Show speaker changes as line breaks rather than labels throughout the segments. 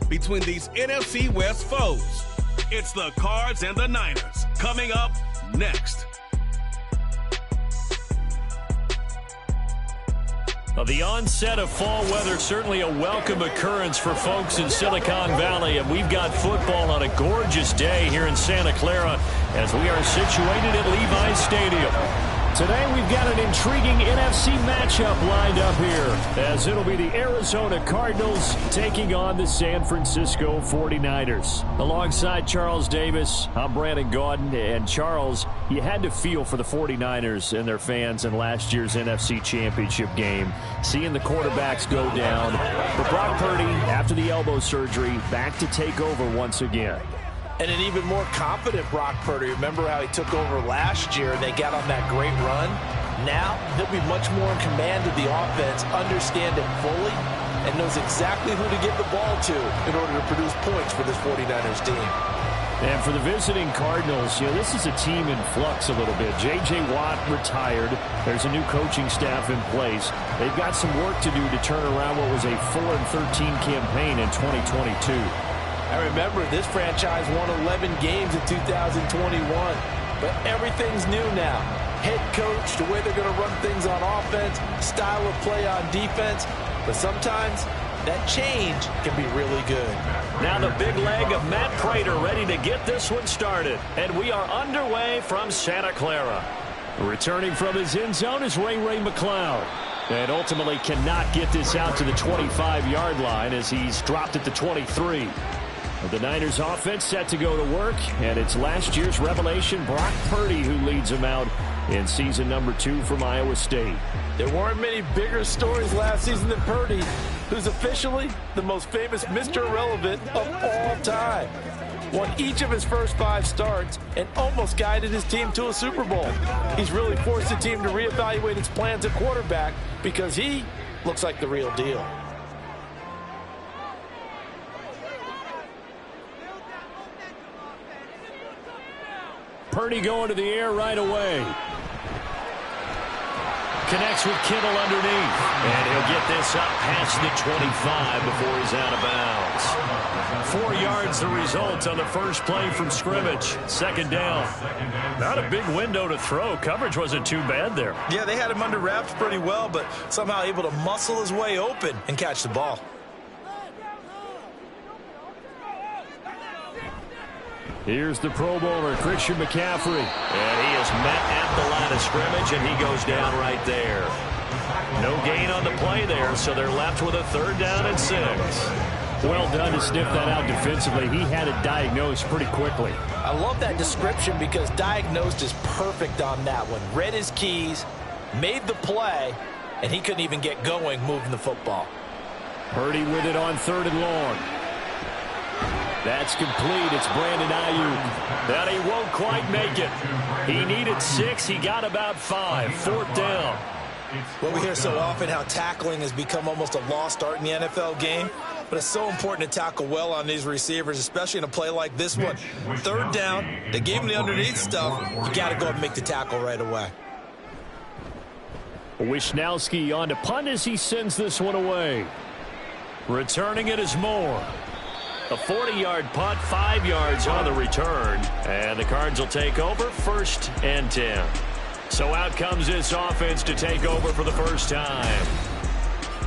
between these NFC West foes. It's the Cards and the Niners coming up next.
The onset of fall weather, certainly a welcome occurrence for folks in Silicon Valley, and we've got football on a gorgeous day here in Santa Clara as we are situated at Levi's Stadium. Today we've got an intriguing NFC matchup lined up here, as it'll be the Arizona Cardinals taking on the San Francisco 49ers. Alongside Charles Davis, I'm Brandon Gaudin, and Charles, you had to feel for the 49ers and their fans in last year's NFC Championship game, seeing the quarterbacks go down. But Brock Purdy, after the elbow surgery, back to take over once again.
And an even more confident Brock Purdy. Remember how he took over last year and they got on that great run? Now, he'll be much more in command of the offense, understand it fully, and knows exactly who to give the ball to in order to produce points for this 49ers team.
And for the visiting Cardinals, this is a team in flux a little bit. J.J. Watt retired. There's a new coaching staff in place. They've got some work to do to turn around what was a 4-13 campaign in 2022.
I remember this franchise won 11 games in 2021, but everything's new now. Head coach, the way they're going to run things on offense, style of play on defense, but sometimes that change can be really good.
Now the big leg of Matt Prater ready to get this one started, and we are underway from Santa Clara. Returning from his end zone is Ray McCloud. And ultimately cannot get this out to the 25-yard line as he's dropped at the 23. The Niners offense set to go to work, and it's last year's revelation, Brock Purdy, who leads them out in season number 2 from Iowa State.
There weren't many bigger stories last season than Purdy, who's officially the most famous Mr. Irrelevant of all time. Won each of his first 5 starts and almost guided his team to a Super Bowl. He's really forced the team to reevaluate its plans at quarterback because he looks like the real deal.
Purdy going to the air right away. Connects with Kittle underneath. And he'll get this up past the 25 before he's out of bounds. 4 yards the result on the first play from scrimmage. Second down. Not a big window to throw. Coverage wasn't too bad there.
Yeah, they had him under wraps pretty well, but somehow able to muscle his way open and catch the ball.
Here's the Pro Bowler, Christian McCaffrey. And he is met at the line of scrimmage, and he goes down right there. No gain on the play there, so they're left with a 3rd down and 6. Well done to sniff that out defensively. He had it diagnosed pretty quickly.
I love that description because diagnosed is perfect on that one. Read his keys, made the play, and he couldn't even get going moving the football.
Purdy with it on 3rd and long. That's complete. It's Brandon Ayuk. And he won't quite make it. He needed 6. He got about 5. 4th down.
Well, we hear so often how tackling has become almost a lost art in the NFL game. But it's so important to tackle well on these receivers, especially in a play like this one. 3rd down. They gave him the underneath stuff. You got to go and make the tackle right away.
Wishnowski on to punt as he sends this one away. Returning it is Moore. A 40-yard punt, 5 yards on the return. And the Cards will take over 1st and 10. So out comes this offense to take over for the first time.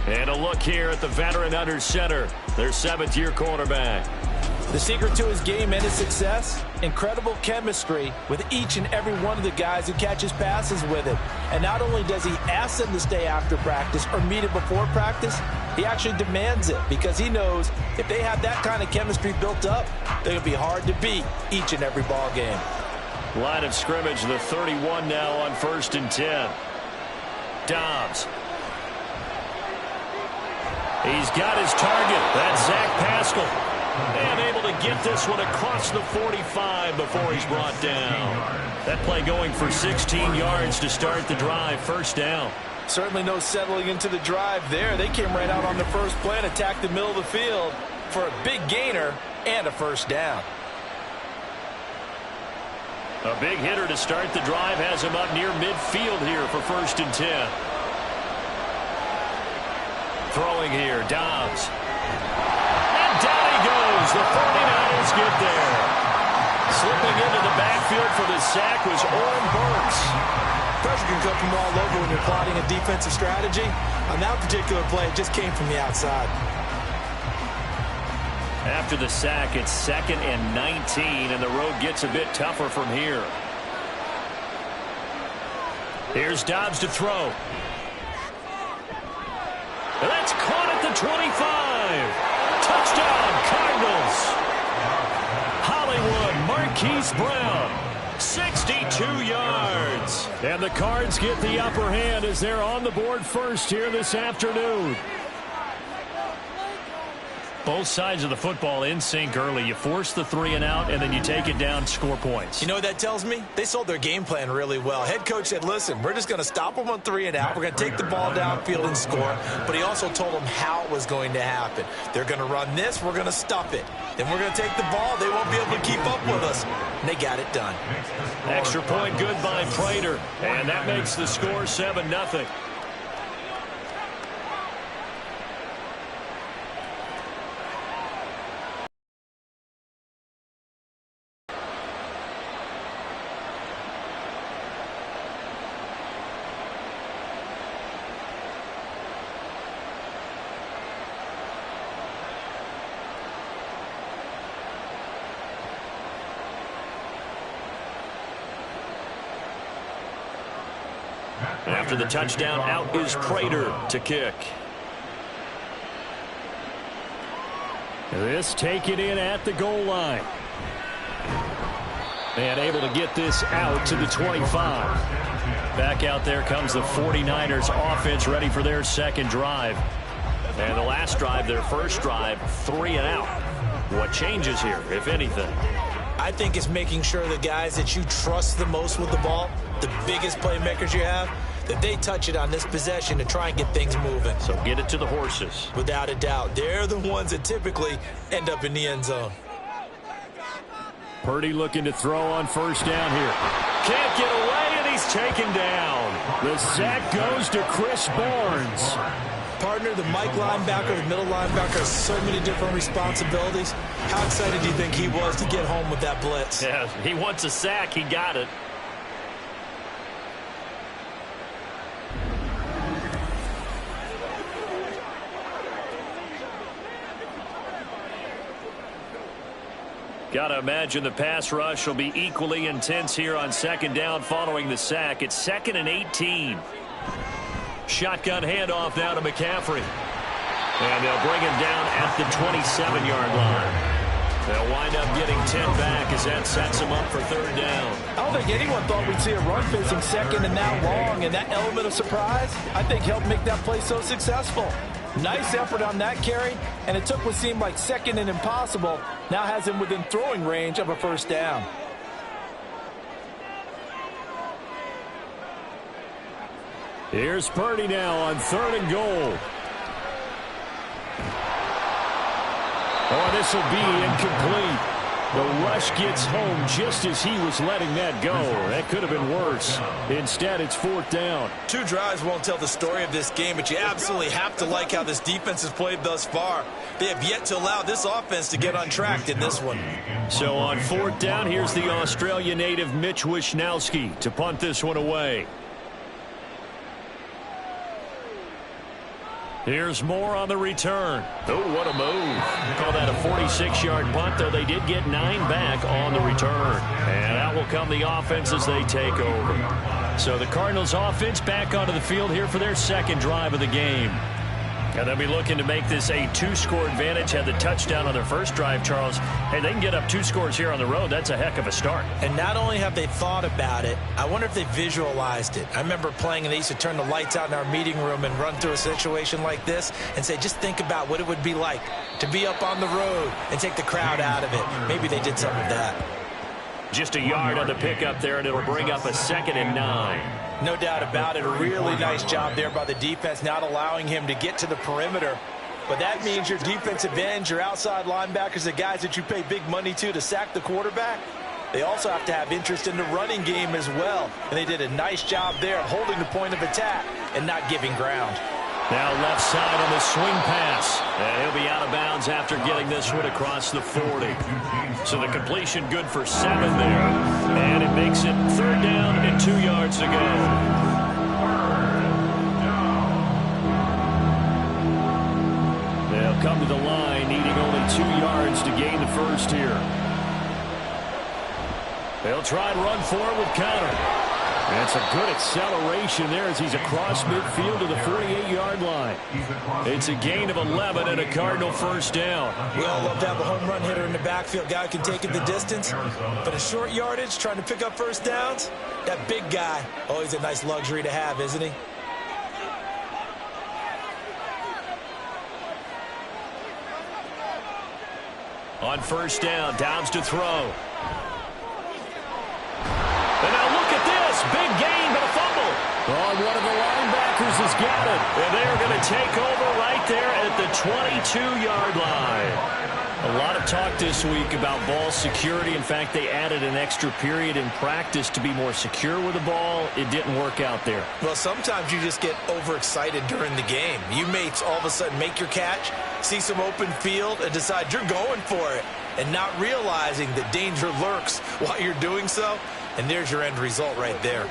And a look here at the veteran under center, their 7th-year quarterback.
The secret to his game and his success, incredible chemistry with each and every one of the guys who catches passes with him. And not only does he ask them to stay after practice or meet it before practice, he actually demands it because he knows if they have that kind of chemistry built up, they're going to be hard to beat each and every ball game.
Line of scrimmage, the 31 now on 1st and 10. Dobbs. He's got his target. That's Zach Pascal. And able to get this one across the 45 before he's brought down. That play going for 16 yards to start the drive. 1st down.
Certainly no settling into the drive there. They came right out on the first play and attacked the middle of the field for a big gainer and a 1st down.
A big hitter to start the drive has him up near midfield here for 1st and 10. Throwing here, Dobbs. And down he goes. field for the sack was Oren Burks.
Pressure can come from all over when you're plotting a defensive strategy. On that particular play, it just came from the outside.
After the sack, it's 2nd and 19, and the road gets a bit tougher from here. Here's Dobbs to throw. That's caught at the 25. Touchdown, Cardinals. Hollywood Marquise Brown, 62 yards. And the Cards get the upper hand as they're on the board first here this afternoon. Both sides of the football in sync early. You force the 3 and out, and then you take it down, score points.
You know what that tells me? They sold their game plan really well. Head coach said, listen, we're just going to stop them on 3 and out. We're going to take the ball downfield and score. But he also told them how it was going to happen. They're going to run this. We're going to stop it. Then we're going to take the ball. They won't be able to keep up with us. And they got it done.
Extra point good by Prater. And that makes the score 7-0. After the touchdown, out is Prater to kick. This taken in at the goal line. And able to get this out to the 25. Back out there comes the 49ers offense ready for their second drive. And the last drive, their first drive, 3 and out. What changes here, if anything?
I think it's making sure the guys that you trust the most with the ball, the biggest playmakers you have, that they touch it on this possession to try and get things moving.
So get it to the horses.
Without a doubt. They're the ones that typically end up in the end zone.
Purdy looking to throw on first down here. Can't get away, and he's taken down. The sack goes to Chris Barnes.
Partner, the Mike linebacker, the middle linebacker has so many different responsibilities. How excited do you think he was to get home with that blitz?
Yeah, he wants a sack. He got it. Got to imagine the pass rush will be equally intense here on second down following the sack. It's 2nd and 18. Shotgun handoff now to McCaffrey. And they'll bring him down at the 27-yard line. They'll wind up getting 10 back as that sets him up for third down.
I don't think anyone thought we'd see a run facing second and that long, and that element of surprise, I think, helped make that play so successful. Nice effort on that carry, and it took what seemed like second and impossible, now has him within throwing range of a first down.
Here's Purdy now on 3rd and goal. Oh, this will be incomplete. The rush gets home just as he was letting that go. That could have been worse. Instead, it's 4th down.
2 drives won't tell the story of this game, but you absolutely have to like how this defense has played thus far. They have yet to allow this offense to get untracked in this one.
So on 4th down, here's the Australia native Mitch Wishnowsky to punt this one away. Here's Moore on the return. Oh, what a move. Call that a 46-yard punt, though they did get 9 back on the return. And out will come the offense as they take over. So the Cardinals offense back onto the field here for their second drive of the game. And they'll be looking to make this a 2-score advantage. Had the touchdown on their first drive, Charles. Hey, they can get up 2 scores here on the road. That's a heck of a start.
And not only have they thought about it, I wonder if they visualized it. I remember playing and they used to turn the lights out in our meeting room and run through a situation like this and say, just think about what it would be like to be up on the road and take the crowd out of it. Maybe they did some of that.
Just a yard on the pickup there, and it'll bring up a 2nd and 9.
No doubt about it. A really nice job there by the defense, not allowing him to get to the perimeter. But that means your defensive ends, your outside linebackers, the guys that you pay big money to sack the quarterback, they also have to have interest in the running game as well. And they did a nice job there of holding the point of attack and not giving ground.
Now left side on the swing pass. And he'll be out of bounds after getting this one across the 40. So the completion good for 7 there. And it makes it 3rd down and 2 yards to go. They'll come to the line, needing only 2 yards to gain the first here. They'll try and run forward with Conner. That's a good acceleration there as he's across midfield to the 48-yard line. It's a gain of 11 and a Cardinal first down.
We all love to have a home run hitter in the backfield. Guy who can take it the distance. But a short yardage, trying to pick up first downs, that big guy, always a nice luxury to have, isn't he?
On first down, Downs to throw. And now look at this. Big gain, but a fumble. Oh, one of the linebackers has got it. And they're going to take over right there at the 22-yard line. A lot of talk this week about ball security. In fact, they added an extra period in practice to be more secure with the ball. It didn't work out there.
Well, sometimes you just get overexcited during the game. You may all of a sudden make your catch, see some open field, and decide you're going for it, and not realizing that danger lurks while you're doing so. And there's your end result right there.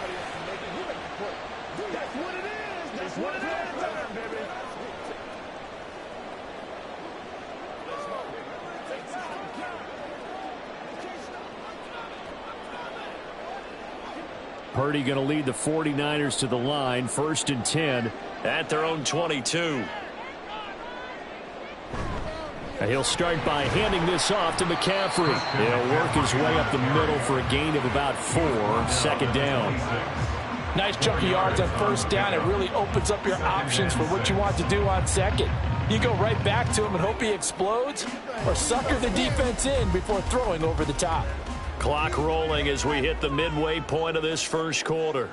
Purdy going to lead the 49ers to the line, 1st and 10 at their own 22. He'll start by handing this off to McCaffrey. He'll work his way up the middle for a gain of about 4, 2nd down.
Nice chunk of yards on first down. It really opens up your options for what you want to do on second. You go right back to him and hope he explodes, or sucker the defense in before throwing over the top.
Clock rolling as we hit the midway point of this first quarter.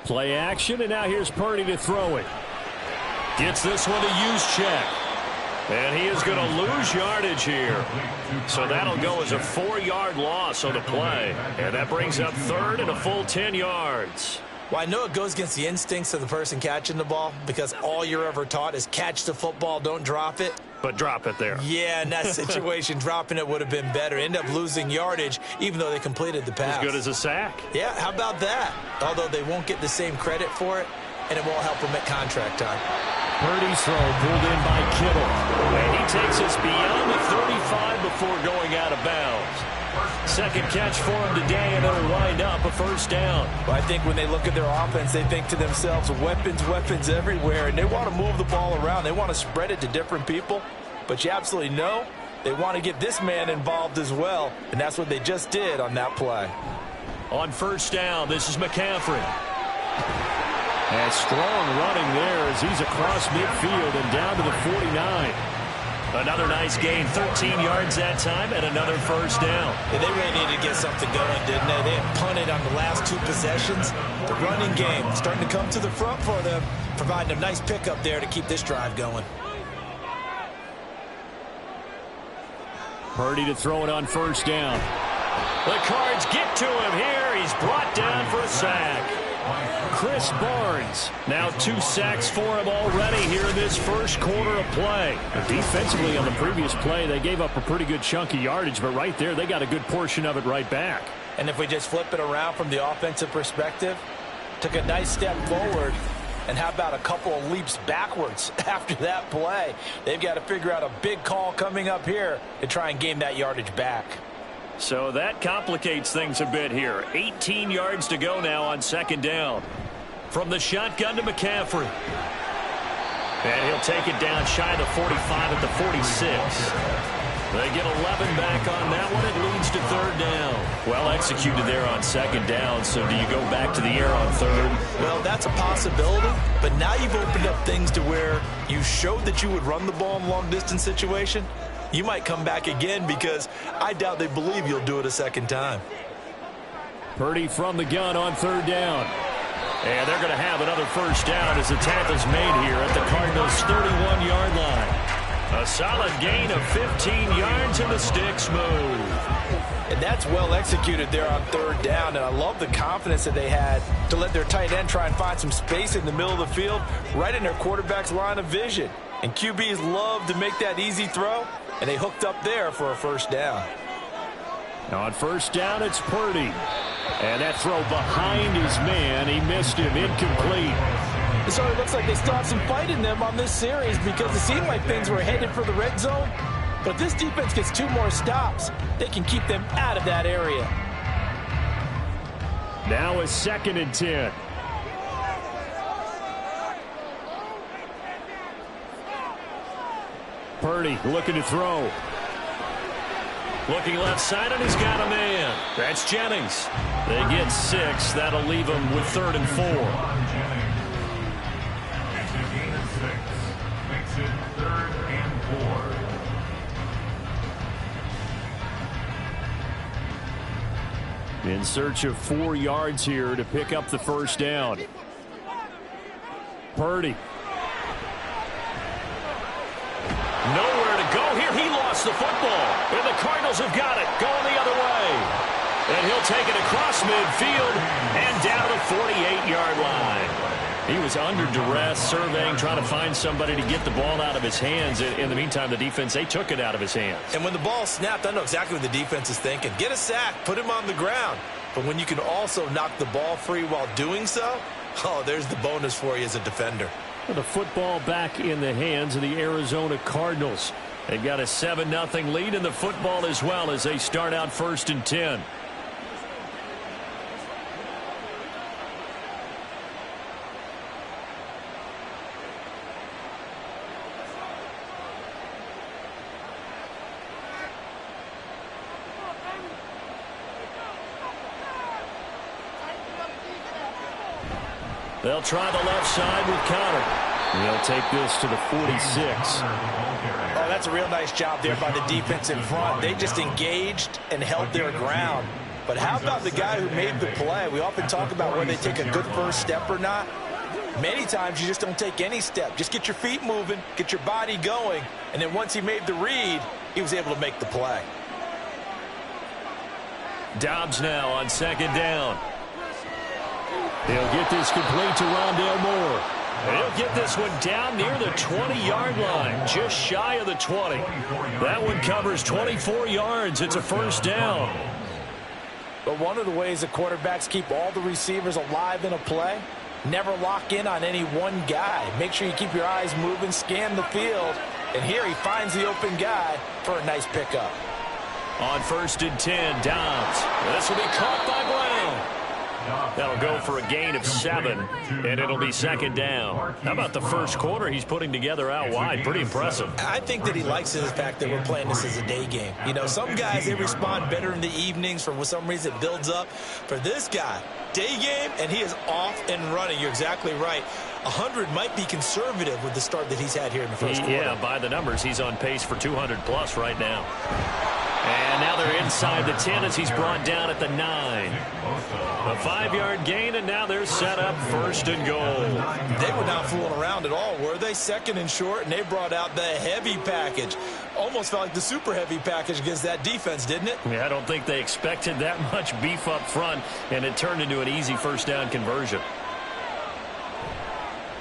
Play action, and now here's Purdy to throw it. Gets this one to Juszczyk. And he is going to lose yardage here. So that'll go as a 4-yard loss on the play. And that brings up 3rd and a full 10 yards.
Well, I know it goes against the instincts of the person catching the ball, because all you're ever taught is catch the football, don't drop it.
But drop it there.
Yeah, in that situation, dropping it would have been better. End up losing yardage, even though they completed the pass.
As good as a sack.
Yeah, how about that? Although they won't get the same credit for it, and it won't help them at contract time.
Purdy's throw pulled in by Kittle. And he takes us beyond the 35 before going out of bounds. 2nd catch for him today, and it'll wind up a first down.
Well, I think when they look at their offense, they think to themselves, weapons, weapons everywhere, and they want to move the ball around. They want to spread it to different people, but you absolutely know they want to get this man involved as well, and that's what they just did on that play.
On first down, this is McCaffrey. And strong running there as he's across midfield and down to the 49. Another nice gain, 13 yards that time, and another first down.
Yeah, they really needed to get something going, didn't they? They had punted on the last 2 possessions. The running game starting to come to the front for them, providing a nice pickup there to keep this drive going.
Purdy to throw it on first down. The Cards get to him here. He's brought down for a sack. Chris Barnes, now 2 sacks for him already here in this first quarter of play. Defensively on the previous play, they gave up a pretty good chunk of yardage, but right there, they got a good portion of it right back.
And if we just flip it around from the offensive perspective, took a nice step forward, and how about a couple of leaps backwards after that play? They've got to figure out a big call coming up here to try and gain that yardage back.
So that complicates things a bit here. 18 yards to go now on 2nd down. From the shotgun to McCaffrey. And he'll take it down shy of the 45 at the 46. They get 11 back on that one. It leads to 3rd down. Well executed there on 2nd down. So do you go back to the air on 3rd?
Well, that's a possibility. But now you've opened up things to where you showed that you would run the ball in a long-distance situation. You might come back again, because I doubt they believe you'll do it a 2nd time.
Purdy from the gun on 3rd down. And they're going to have another first down as the tackle's made here at the Cardinals' 31-yard line. A solid gain of 15 yards, and the sticks move.
And that's well executed there on third down. And I love the confidence that they had to let their tight end try and find some space in the middle of the field, right in their quarterback's line of vision. And QBs love to make that easy throw, and they hooked up there for a first down.
On first down, it's Purdy. And that throw behind his man, he missed him, incomplete.
So it looks like they still have some fight in them on this series because it seemed like things were headed for the red zone. But if this defense gets 2 more stops, they can keep them out of that area.
Now a 2nd and 10. Purdy looking to throw. Looking left side, and he's got a man. That's Jennings. They get 6. That'll leave them with 3rd and 4.
It's a gain of 6. Makes it 3rd and 4.
In search of 4 yards here to pick up the first down. Purdy. Nowhere to go here. He lost the football. And the Cardinals have got it. Going the other way. And he'll take it across midfield and down to the 48-yard line. He was under duress, surveying, trying to find somebody to get the ball out of his hands. In the meantime, the defense, they took it out of his hands.
And when the ball snapped, I know exactly what the defense is thinking. Get a sack, put him on the ground. But when you can also knock the ball free while doing so, oh, there's the bonus for you as a defender.
The football back in the hands of the Arizona Cardinals. They've got a 7-0 lead in the football as well as they start out 1st and 10. They'll try the left side with Connor. They'll take this to the 46.
Oh, that's a real nice job there by the defense in front. They just engaged and held their ground. But how about the guy who made the play? We often talk about whether they take a good first step or not. Many times you just don't take any step. Just get your feet moving, get your body going, and then once he made the read, he was able to make the play.
Dobbs now on 2nd down. He'll get this complete to Rondale Moore. And he'll get this one down near the 20-yard line, just shy of the 20. That one covers 24 yards. It's a first down.
But one of the ways the quarterbacks keep all the receivers alive in a play, never lock in on any one guy. Make sure you keep your eyes moving, scan the field. And here he finds the open guy for a nice pickup.
On 1st and 10, Dobbs. This will be caught by Brown. That'll go for a gain of 7, and it'll be 2nd down. How about the first quarter he's putting together out wide? Pretty impressive.
I think that he likes the fact that we're playing this as a day game. You know, some guys, they respond better in the evenings. For some reason, it builds up. For this guy, day game, and he is off and running. You're exactly right. 100 might be conservative with the start that he's had here in the first quarter.
Yeah, by the numbers, he's on pace for 200-plus right now. And now they're inside the 10 as he's brought down at the 9. A 5-yard gain, and now they're set up 1st and goal.
They were not fooling around at all, were they? 2nd and short, and they brought out the heavy package. Almost felt like the super heavy package against that defense, didn't it?
Yeah, I don't think they expected that much beef up front, and it turned into an easy first down conversion.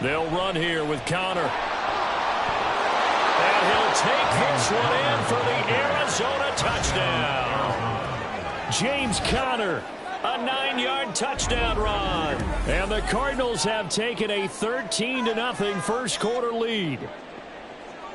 They'll run here with Connor. And he'll take this one in for the Arizona touchdown. James Conner, a 9-yard touchdown run. And the Cardinals have taken a 13-0 first quarter lead.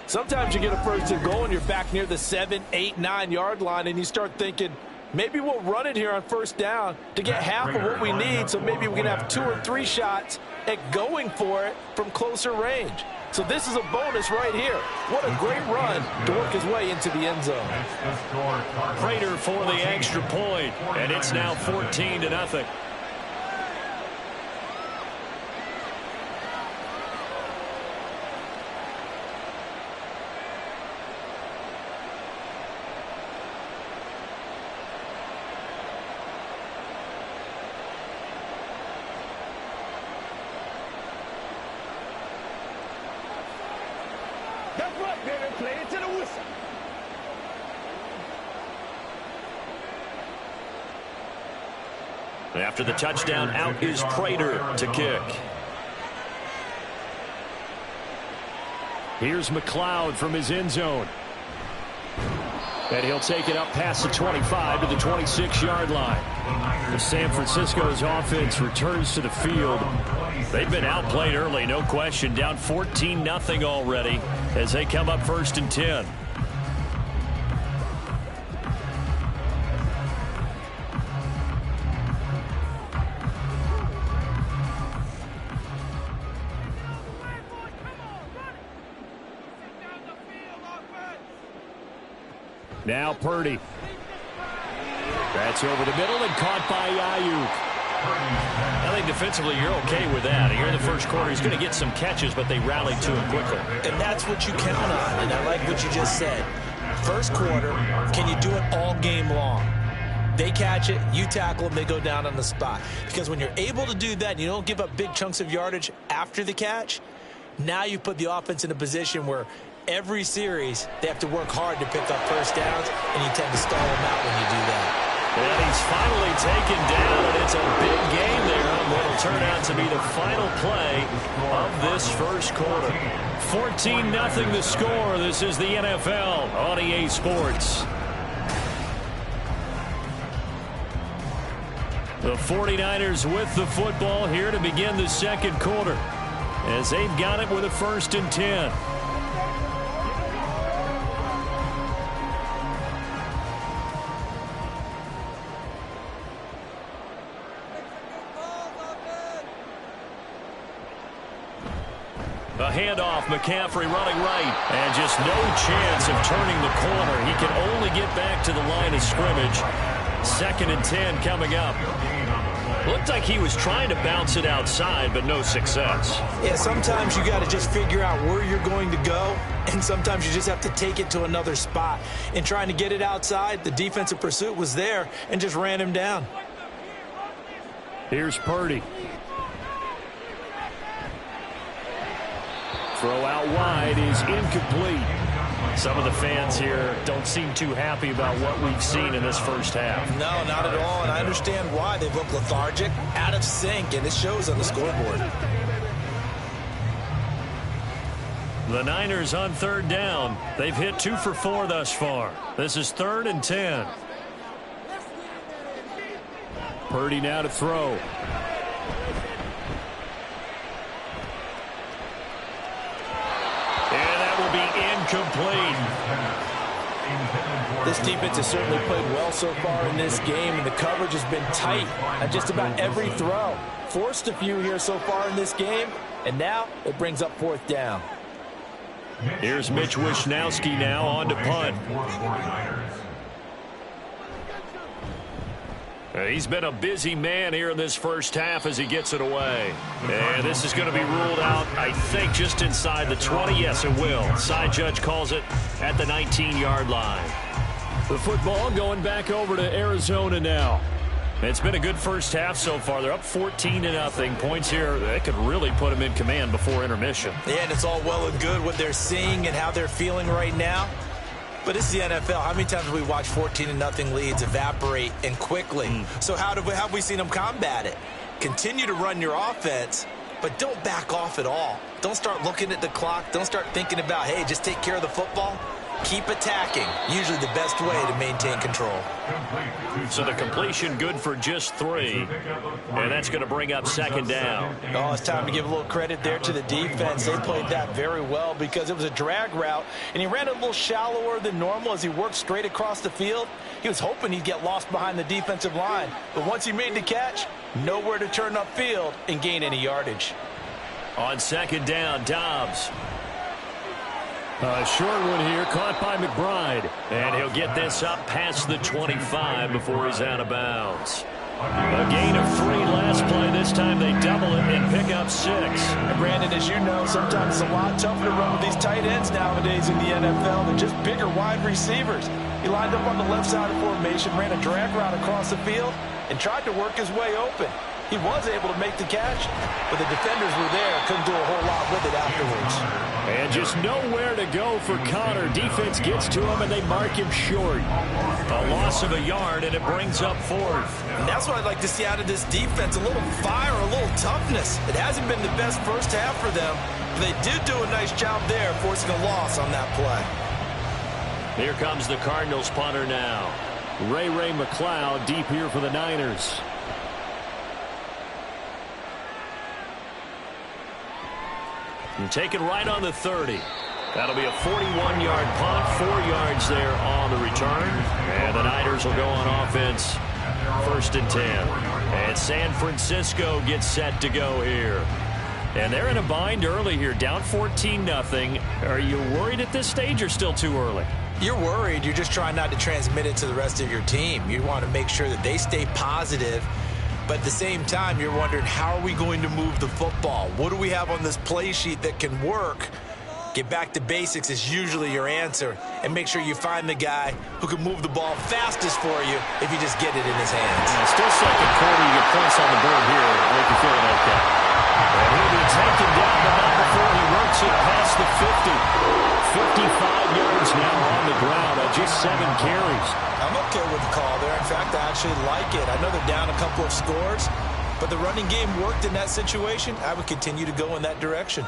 Sometimes you get a 1st and goal and you're back near the 7, 8, 9-yard line, and you start thinking, maybe we'll run it here on 1st down to get half of what we need, so maybe we can have 2 or 3 shots at going for it from closer range. So this is a bonus right here. What a great run to work his way into the end zone.
Prater for the extra point, and it's now 14-0.
Play it to the whistle.
After the touchdown, out is Prater to kick. Here's McLeod from his end zone. And he'll take it up past the 25 to the 26-yard line. The San Francisco's offense returns to the field. They've been outplayed early, no question. Down 14-0 already as they come up 1st and 10. Now Purdy. That's over the middle and caught by Ayuk. I think defensively you're okay with that. Here in the first quarter, he's going to get some catches, but they rallied to him quickly.
And that's what you count on, and I like what you just said. First quarter, can you do it all game long? They catch it, you tackle them, they go down on the spot. Because when you're able to do that and you don't give up big chunks of yardage after the catch, now you put the offense in a position where every series, they have to work hard to pick up first downs, and you tend to stall them out when you do that.
And he's finally taken down, and it's a big game there on what will turn out to be the final play of this first quarter. 14-0 the score. This is the NFL on EA Sports. The 49ers with the football here to begin the second quarter as they've got it with a 1st and 10. A handoff, McCaffrey running right, and just no chance of turning the corner. He can only get back to the line of scrimmage. 2nd and 10 coming up. Looked like he was trying to bounce it outside, but no success.
Yeah, sometimes you got to just figure out where you're going to go, and sometimes you just have to take it to another spot. In trying to get it outside, the defensive pursuit was there and just ran him down.
Here's Purdy. Throw out wide is incomplete. Some of the fans here don't seem too happy about what we've seen in this first half.
No, not at all, and I understand why. They look lethargic, out of sync, and it shows on the scoreboard.
The Niners on 3rd down. They've hit 2 for 4 thus far. This is 3rd and 10. Purdy now to throw. Incomplete.
This defense has certainly played well so far in this game, and the coverage has been tight on just about every throw. Forced a few here so far in this game, and now it brings up 4th down.
Here's Mitch Wishnowsky now on to punt. He's been a busy man here in this first half as he gets it away. And this is going to be ruled out, I think, just inside the 20. Yes, it will. Side judge calls it at the 19-yard line. The football going back over to Arizona now. It's been a good first half so far. They're up 14-0. Points here, that could really put them in command before intermission.
Yeah, and it's all well and good what they're seeing and how they're feeling right now. But it's the NFL. How many times have we watched 14-0 leads evaporate and quickly? So how have we seen them combat it? Continue to run your offense, but don't back off at all. Don't start looking at the clock. Don't start thinking about, hey, just take care of the football. Keep attacking. Usually the best way to maintain control.
So the completion good for just 3. And that's going to bring up 2nd down.
Oh, it's time to give a little credit there to the defense. They played that very well because it was a drag route, and he ran a little shallower than normal as he worked straight across the field. He was hoping he'd get lost behind the defensive line. But once he made the catch, nowhere to turn upfield and gain any yardage.
On 2nd down, Dobbs. A short one here, caught by McBride. And he'll get this up past the 25 before he's out of bounds. A gain of 3 last play. This time they double it and pick up 6.
And Brandon, as you know, sometimes it's a lot tougher to run with these tight ends nowadays in the NFL. They're just bigger wide receivers. He lined up on the left side of formation, ran a drag route across the field, and tried to work his way open. He was able to make the catch, but the defenders were there. Couldn't do a whole lot with it afterwards.
And just nowhere to go for Connor. Defense gets to him, and they mark him short. A loss of a yard, and it brings up fourth.
And that's what I'd like to see out of this defense. A little fire, a little toughness. It hasn't been the best first half for them, but they did do a nice job there, forcing a loss on that play.
Here comes the Cardinals punter now. Ray McLeod deep here for the Niners. And taken right on the 30. That'll be a 41-yard punt, 4 yards there on the return. And the Niners will go on offense, 1st and 10. And San Francisco gets set to go here. And they're in a bind early here, down 14-0. Are you worried at this stage or still too early?
You're worried. You're just trying not to transmit it to the rest of your team. You want to make sure that they stay positive. But at the same time, you're wondering, how are we going to move the football? What do we have on this play sheet that can work? Get back to basics is usually your answer. And make sure you find the guy who can move the ball fastest for you if you just get it in his hands.
Yeah, still second quarter. You get points on the board here. Make you feeling okay. And he'll be taken down, but not before he works it past the 50. 55 yards now on the ground on just 7 carries.
I'm okay with the call there. In fact, I actually like it. I know they're down a couple of scores, but the running game worked in that situation. I would continue to go in that direction.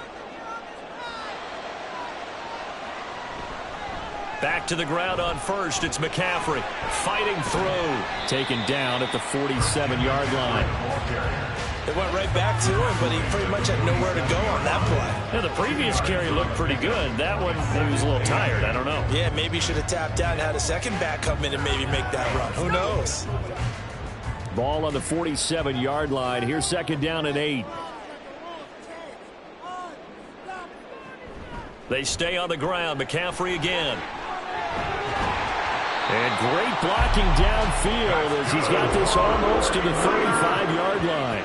Back to the ground on first. It's McCaffrey. Fighting through. Taken down at the 47-yard line.
They went right back to him, but he pretty much had nowhere to go on that play.
Yeah, the previous carry looked pretty good. That one, he was a little tired. I don't know.
Yeah, maybe he should have tapped out and had a second back come in and maybe make that run. Who knows?
Ball on the 47-yard line. Here's 2nd down and 8. They stay on the ground. McCaffrey again. And great blocking downfield as he's got this almost to the 35-yard line.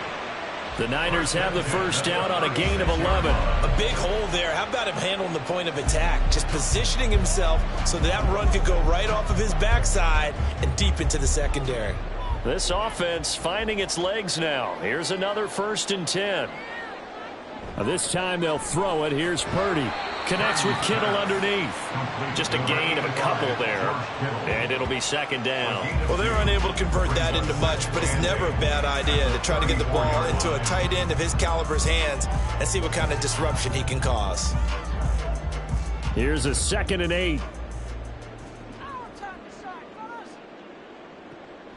The Niners have the first down on a gain of 11.
A big hole there. How about him handling the point of attack? Just positioning himself so that run could go right off of his backside and deep into the secondary.
This offense finding its legs now. Here's another 1st and 10. This time they'll throw it. Here's Purdy. Connects with Kittle underneath. Just a gain of a couple there. And it'll be 2nd down.
Well, they're unable to convert that into much, but it's never a bad idea to try to get the ball into a tight end of his caliber's hands and see what kind of disruption he can cause.
Here's a 2nd and 8.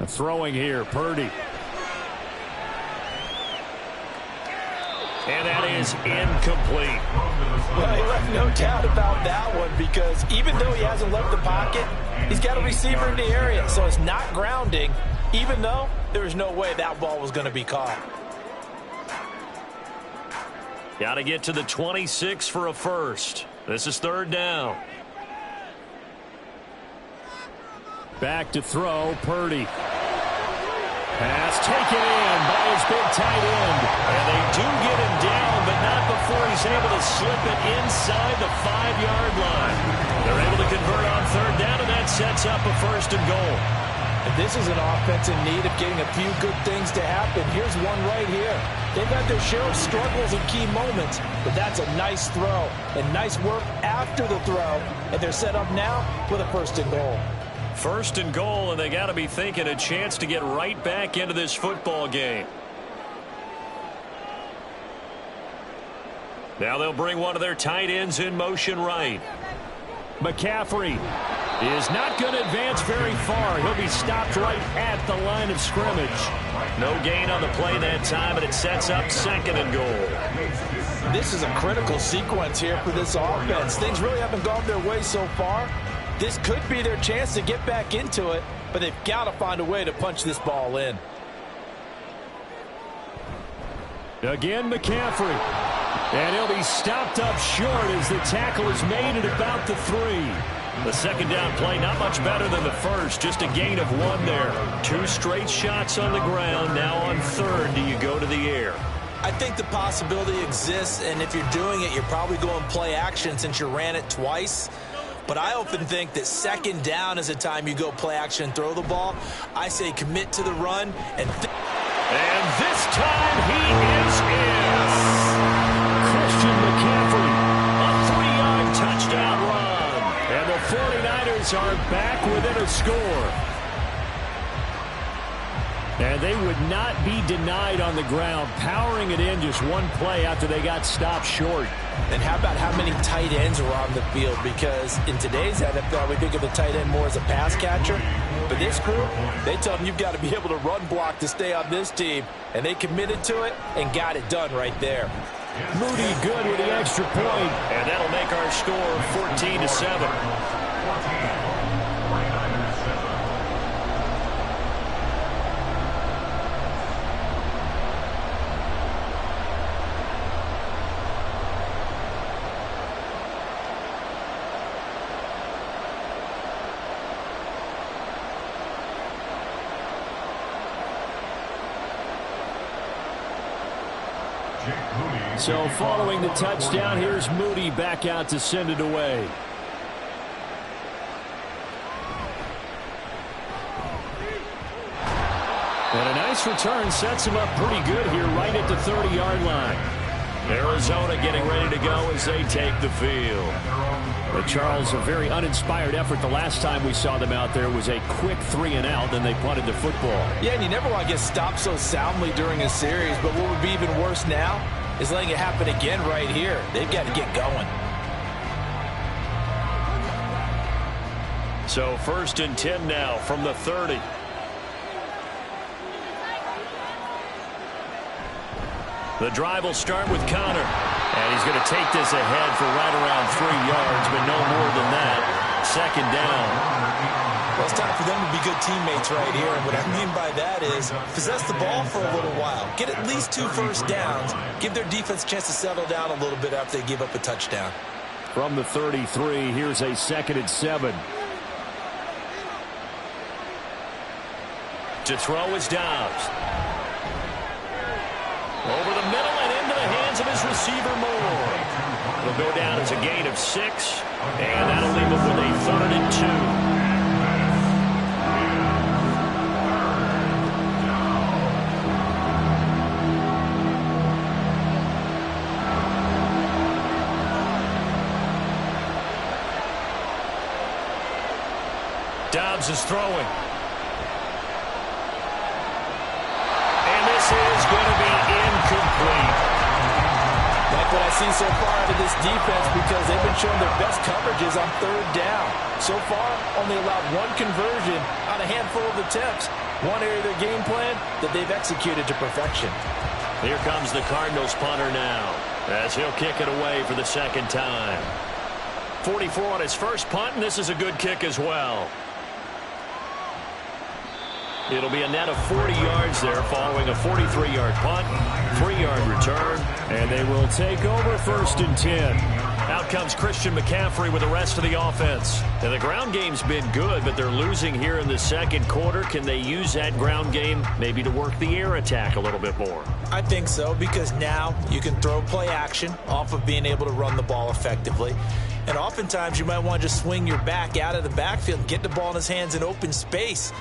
Throwing here, Purdy. And that is incomplete.
Well, you have no doubt about that one, because even though he hasn't left the pocket, he's got a receiver in the area, so it's not grounding, even though there's no way that ball was going to be caught.
Got to get to the 26 for a first. This is 3rd down. Back to throw, Purdy. Pass taken in by his big tight end. And they do get him down, but not before he's able to slip it inside the 5-yard line. They're able to convert on 3rd down, and that sets up a 1st and goal.
And this is an offense in need of getting a few good things to happen. Here's one right here. They've had their share of struggles in key moments, but that's a nice throw and nice work after the throw. And they're set up now with a 1st and goal.
1st and goal, and they got to be thinking a chance to get right back into this football game. Now they'll bring one of their tight ends in motion right. McCaffrey is not going to advance very far. He'll be stopped right at the line of scrimmage. No gain on the play that time, and it sets up 2nd and goal.
This is a critical sequence here for this offense. Things really haven't gone their way so far. This could be their chance to get back into it, but they've got to find a way to punch this ball in.
Again, McCaffrey. And he'll be stopped up short as the tackle is made at about the 3. The 2nd down play, not much better than the first. Just a gain of 1 there. 2 straight shots on the ground. Now on 3rd, do you go to the air?
I think the possibility exists, and if you're doing it, you're probably going play action since you ran it twice. But I often think that 2nd down is a time you go play action and throw the ball. I say commit to the run and
And this time he is in. Christian McCaffrey, a 3-yard touchdown run. And the 49ers are back within a score. And they would not be denied on the ground, powering it in just one play after they got stopped short.
And how about how many tight ends are on the field? Because in today's NFL, we think of the tight end more as a pass catcher. But this group, they tell them you've got to be able to run block to stay on this team. And they committed to it and got it done right there.
Moody good with the extra point. And that'll make our score 14-7. So following the touchdown, here's Moody back out to send it away. And a nice return sets him up pretty good here right at the 30-yard line. Arizona getting ready to go as they take the field. But Charles, a very uninspired effort. The last time we saw them out there was a quick 3-and-out, then they punted the football.
Yeah, and you never want to get stopped so soundly during a series, but what would be even worse now is letting it happen again right here. They've got to get going.
So 1st and 10 now from the 30. The drive will start with Connor. And he's going to take this ahead for right around 3 yards, but no more than that. 2nd down.
Well, it's time for them to be good teammates right here. And what I mean by that is possess the ball for a little while. Get at least 2 first downs. Give their defense a chance to settle down a little bit after they give up a touchdown.
From the 33, here's a 2nd and 7. To throw is Dobbs. Over the middle and into the hands of his receiver, Moore. It'll go down as a gain of 6, and that'll leave him with a 3rd and 2. Dobbs is throwing. And this is going to be incomplete.
Like what I see so far out of this defense, because they've been showing their best coverages on 3rd down. So far, only allowed 1 conversion on a handful of attempts. One area of their game plan that they've executed to perfection.
Here comes the Cardinals punter now, as he'll kick it away for the 2nd time. 44 on his first punt, and this is a good kick as well. It'll be a net of 40 yards there following a 43-yard punt, 3-yard return, and they will take over 1st and 10. Out comes Christian McCaffrey with the rest of the offense. And the ground game's been good, but they're losing here in the 2nd quarter. Can they use that ground game maybe to work the air attack a little bit more?
I think so, because now you can throw play action off of being able to run the ball effectively. And oftentimes you might want to just swing your back out of the backfield and get the ball in his hands in open space.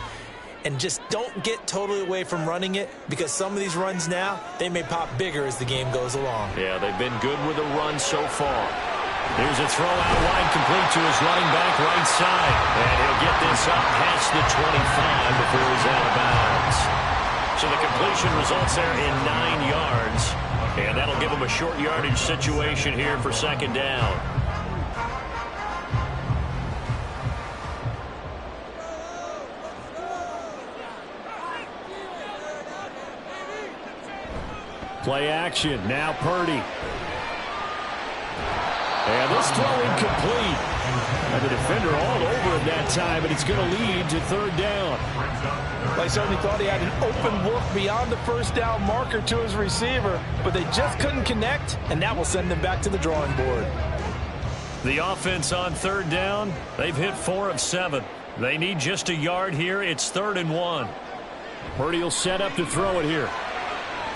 And just don't get totally away from running it, because some of these runs now, they may pop bigger as the game goes along.
Yeah, they've been good with the run so far. Here's a throw out wide, complete to his running back right side. And he'll get this up past the 25 before he's out of bounds. So the completion results there in 9 yards. And that'll give him a short yardage situation here for 2nd down. Play action. Now Purdy. And this throw incomplete. And the defender all over him that time, but it's going to lead to 3rd down.
I certainly thought he had an open look beyond the 1st down marker to his receiver, but they just couldn't connect, and that will send them back to the drawing board.
The offense on 3rd down, they've hit 4 of 7. They need just a yard here. It's 3rd and 1. Purdy will set up to throw it here.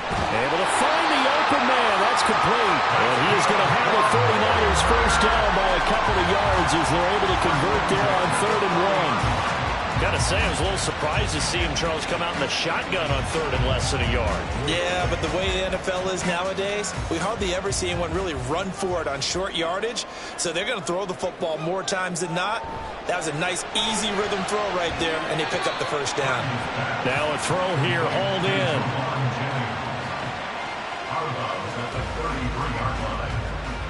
Able to find the open man. That's complete. And he is going to have the 49ers first down by a couple of yards as they're able to convert there on 3rd and 1. Gotta say, I was a little surprised to see him, Charles, come out in the shotgun on 3rd and less than a yard.
Yeah, but the way the NFL is nowadays, we hardly ever see anyone really run for it on short yardage. So they're going to throw the football more times than not. That was a nice, easy rhythm throw right there, and they pick up the first down.
Now a throw here, hauled in.
Harbaugh at the 33-yard line.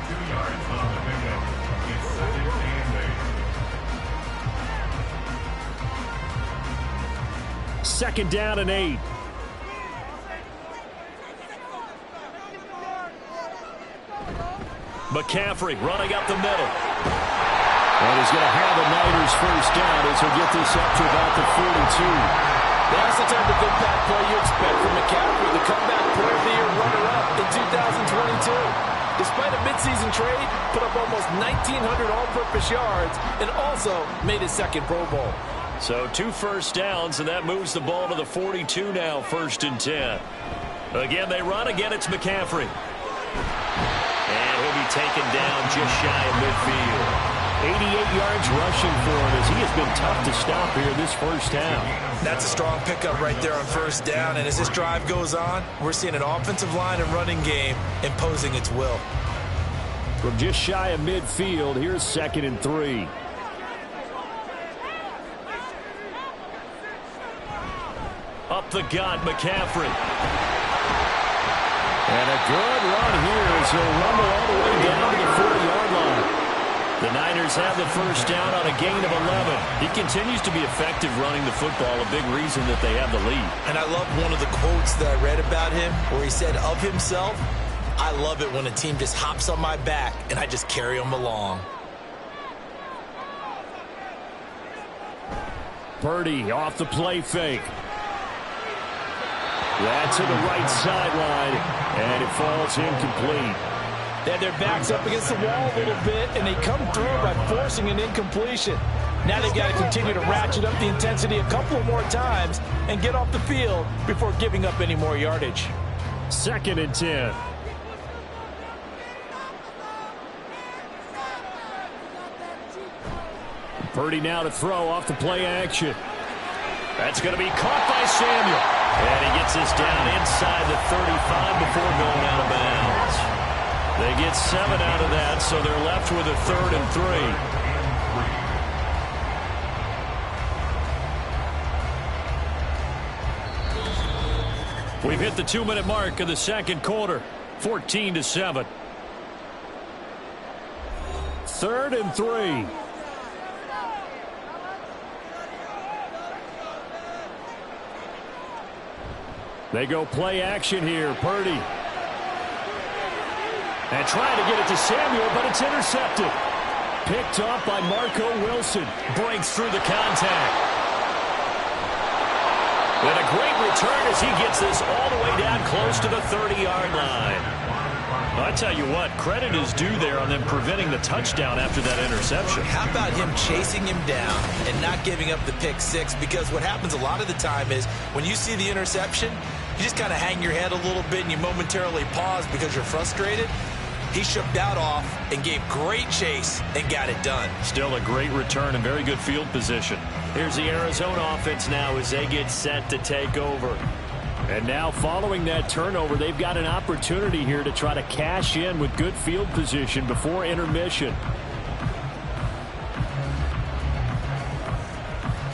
2 yards on the pickup. It's second and 8.
Second down and 8. McCaffrey running up the middle. And he's going to have a Niners first down as he'll get this up to about the 42.
That's the type of impact play you expect from McCaffrey, the comeback player of the year runner-up in 2022. Despite a midseason trade, put up almost 1,900 all-purpose yards and also made his second Pro Bowl.
So 2 first downs, and that moves the ball to the 42 now, 1st and 10. Again, they run. Again, it's McCaffrey. And he'll be taken down just shy of midfield. 88 yards rushing for him as he has been tough to stop here this first half.
That's a strong pickup right there on first down, and as this drive goes on, we're seeing an offensive line and running game imposing its will.
From just shy of midfield, here's 2nd and 3. Up the gut, McCaffrey. And a good run here as he'll rumble all the way down to the 40-yard line. The Niners have the first down on a gain of 11. He continues to be effective running the football, a big reason that they have the lead.
And I love one of the quotes that I read about him where he said of himself, "I love it when a team just hops on my back and I just carry them along."
Purdy off the play fake. That's to the right sideline, and it falls incomplete.
They had their backs up against the wall a little bit, and they come through by forcing an incompletion. Now they've got to continue to ratchet up the intensity a couple of more times and get off the field before giving up any more yardage.
2nd and 10. Purdy now to throw off the play action. That's going to be caught by Samuel. And he gets this down inside the 35 before going out of bounds. They get 7 out of that, so they're left with a 3rd and 3. We've hit the 2-minute mark of the second quarter. 14-7. 3rd and 3. They go play action here. Purdy. And trying to get it to Samuel, but it's intercepted. Picked up by Marco Wilson. Breaks through the contact. And a great return as he gets this all the way down close to the 30-yard line. I tell you what, credit is due there on them preventing the touchdown after that interception.
How about him chasing him down and not giving up the pick six? Because what happens a lot of the time is when you see the interception, you just kind of hang your head a little bit and you momentarily pause because you're frustrated. He shook that off and gave great chase and got it done.
Still a great return and very good field position. Here's the Arizona offense now as they get set to take over. And now following that turnover, they've got an opportunity here to try to cash in with good field position before intermission.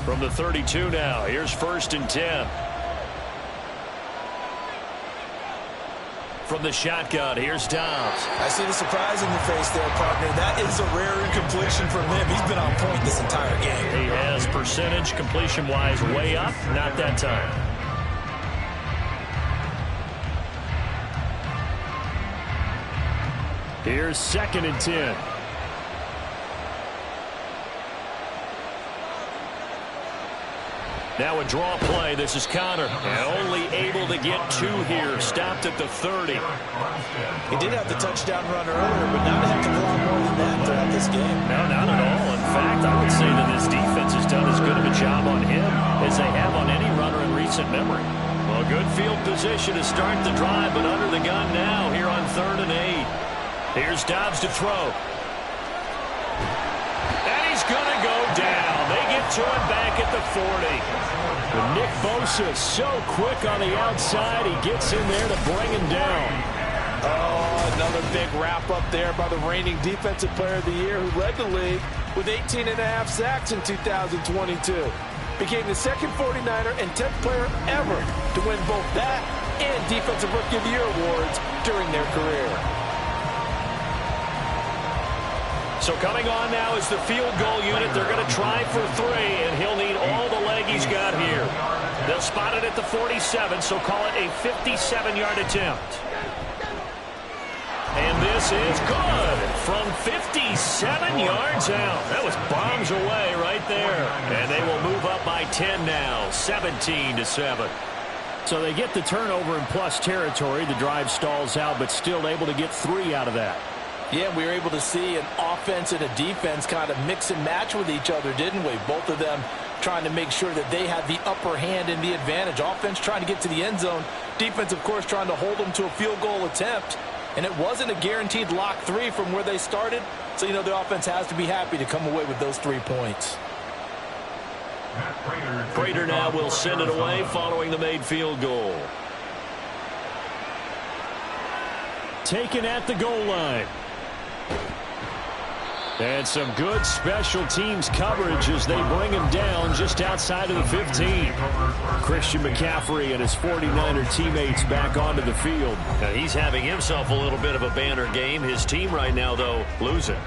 From the 32 now, here's 1st and 10. From the shotgun, here's Dobbs.
I see the surprise in your face there, partner. That is a rare incompletion from him. He's been on point this entire game.
He has percentage completion-wise way up, not that time. Here's 2nd and 10. Now a draw play. This is Connor. And only able to get 2 here. Stopped at the 30.
He did have the touchdown run earlier, but not a heck of a lot more than that throughout this game.
No, not at all. In fact, I would say that this defense has done as good of a job on him as they have on any runner in recent memory. Well, good field position to start the drive, but under the gun now here on 3rd and 8. Here's Dobbs to throw. And he's going to go down. They get to him back at the 40. But Nick Bosa so quick on the outside. He gets in there to bring him down.
Oh, another big wrap up there by the reigning Defensive Player of the Year who led the league with 18.5 sacks in 2022. Became the second 49er and 10th player ever to win both that and Defensive Rookie of the Year awards during their career.
So coming on now is the field goal unit. They're going to try for 3, and he'll need all the leg he's got here. They'll spot it at the 47, so call it a 57-yard attempt. And this is good from 57 yards out. That was bombs away right there. And they will move up by 10 now, 17-7.
So they get the turnover in plus territory. The drive stalls out, but still able to get 3 out of that.
Yeah, we were able to see an offense and a defense kind of mix and match with each other, didn't we? Both of them trying to make sure that they had the upper hand and the advantage. Offense trying to get to the end zone. Defense, of course, trying to hold them to a field goal attempt. And it wasn't a guaranteed lock 3 from where they started. So, the offense has to be happy to come away with those 3 points.
Prater now will send it away following the made field goal.
Taken at the goal line. And some good special teams coverage as they bring him down just outside of the 15. Christian McCaffrey and his 49er teammates back onto the field.
Now he's having himself a little bit of a banner game. His team right now, though, losing.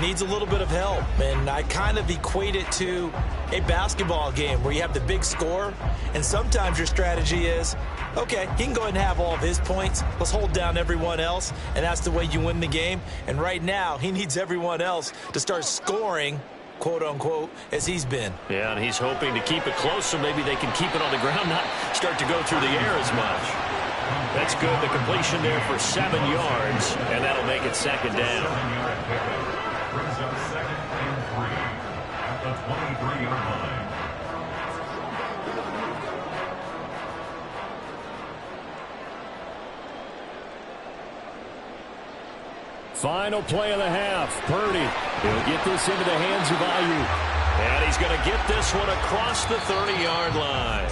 Needs a little bit of help, and I kind of equate it to a basketball game where you have the big score, and sometimes your strategy is, okay, he can go ahead and have all of his points. Let's hold down everyone else, and that's the way you win the game. And right now, he needs everyone else to start scoring, quote-unquote, as he's been.
Yeah, and he's hoping to keep it close so maybe they can keep it on the ground, not start to go through the air as much. That's good. The completion there for 7 yards, and that'll make it second down.
Brings up 2nd and 3 at the 23-yard line.
Final play of the half. Purdy. He'll get this into the hands of Ayuk.
And he's going to get this one across the 30-yard line.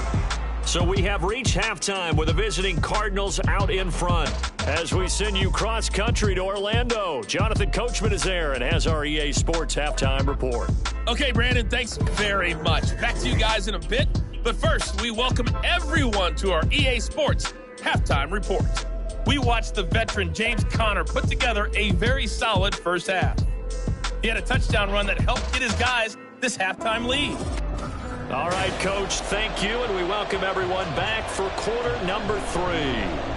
So we have reached halftime with the visiting Cardinals out in front. As we send you cross-country to Orlando, Jonathan Coachman is there and has our EA Sports halftime report.
Okay, Brandon, thanks very much. Back to you guys in a bit. But first, we welcome everyone to our EA Sports halftime report. We watched the veteran James Conner put together a very solid first half. He had a touchdown run that helped get his guys this halftime lead.
All right, Coach, thank you, and we welcome everyone back for quarter number 3.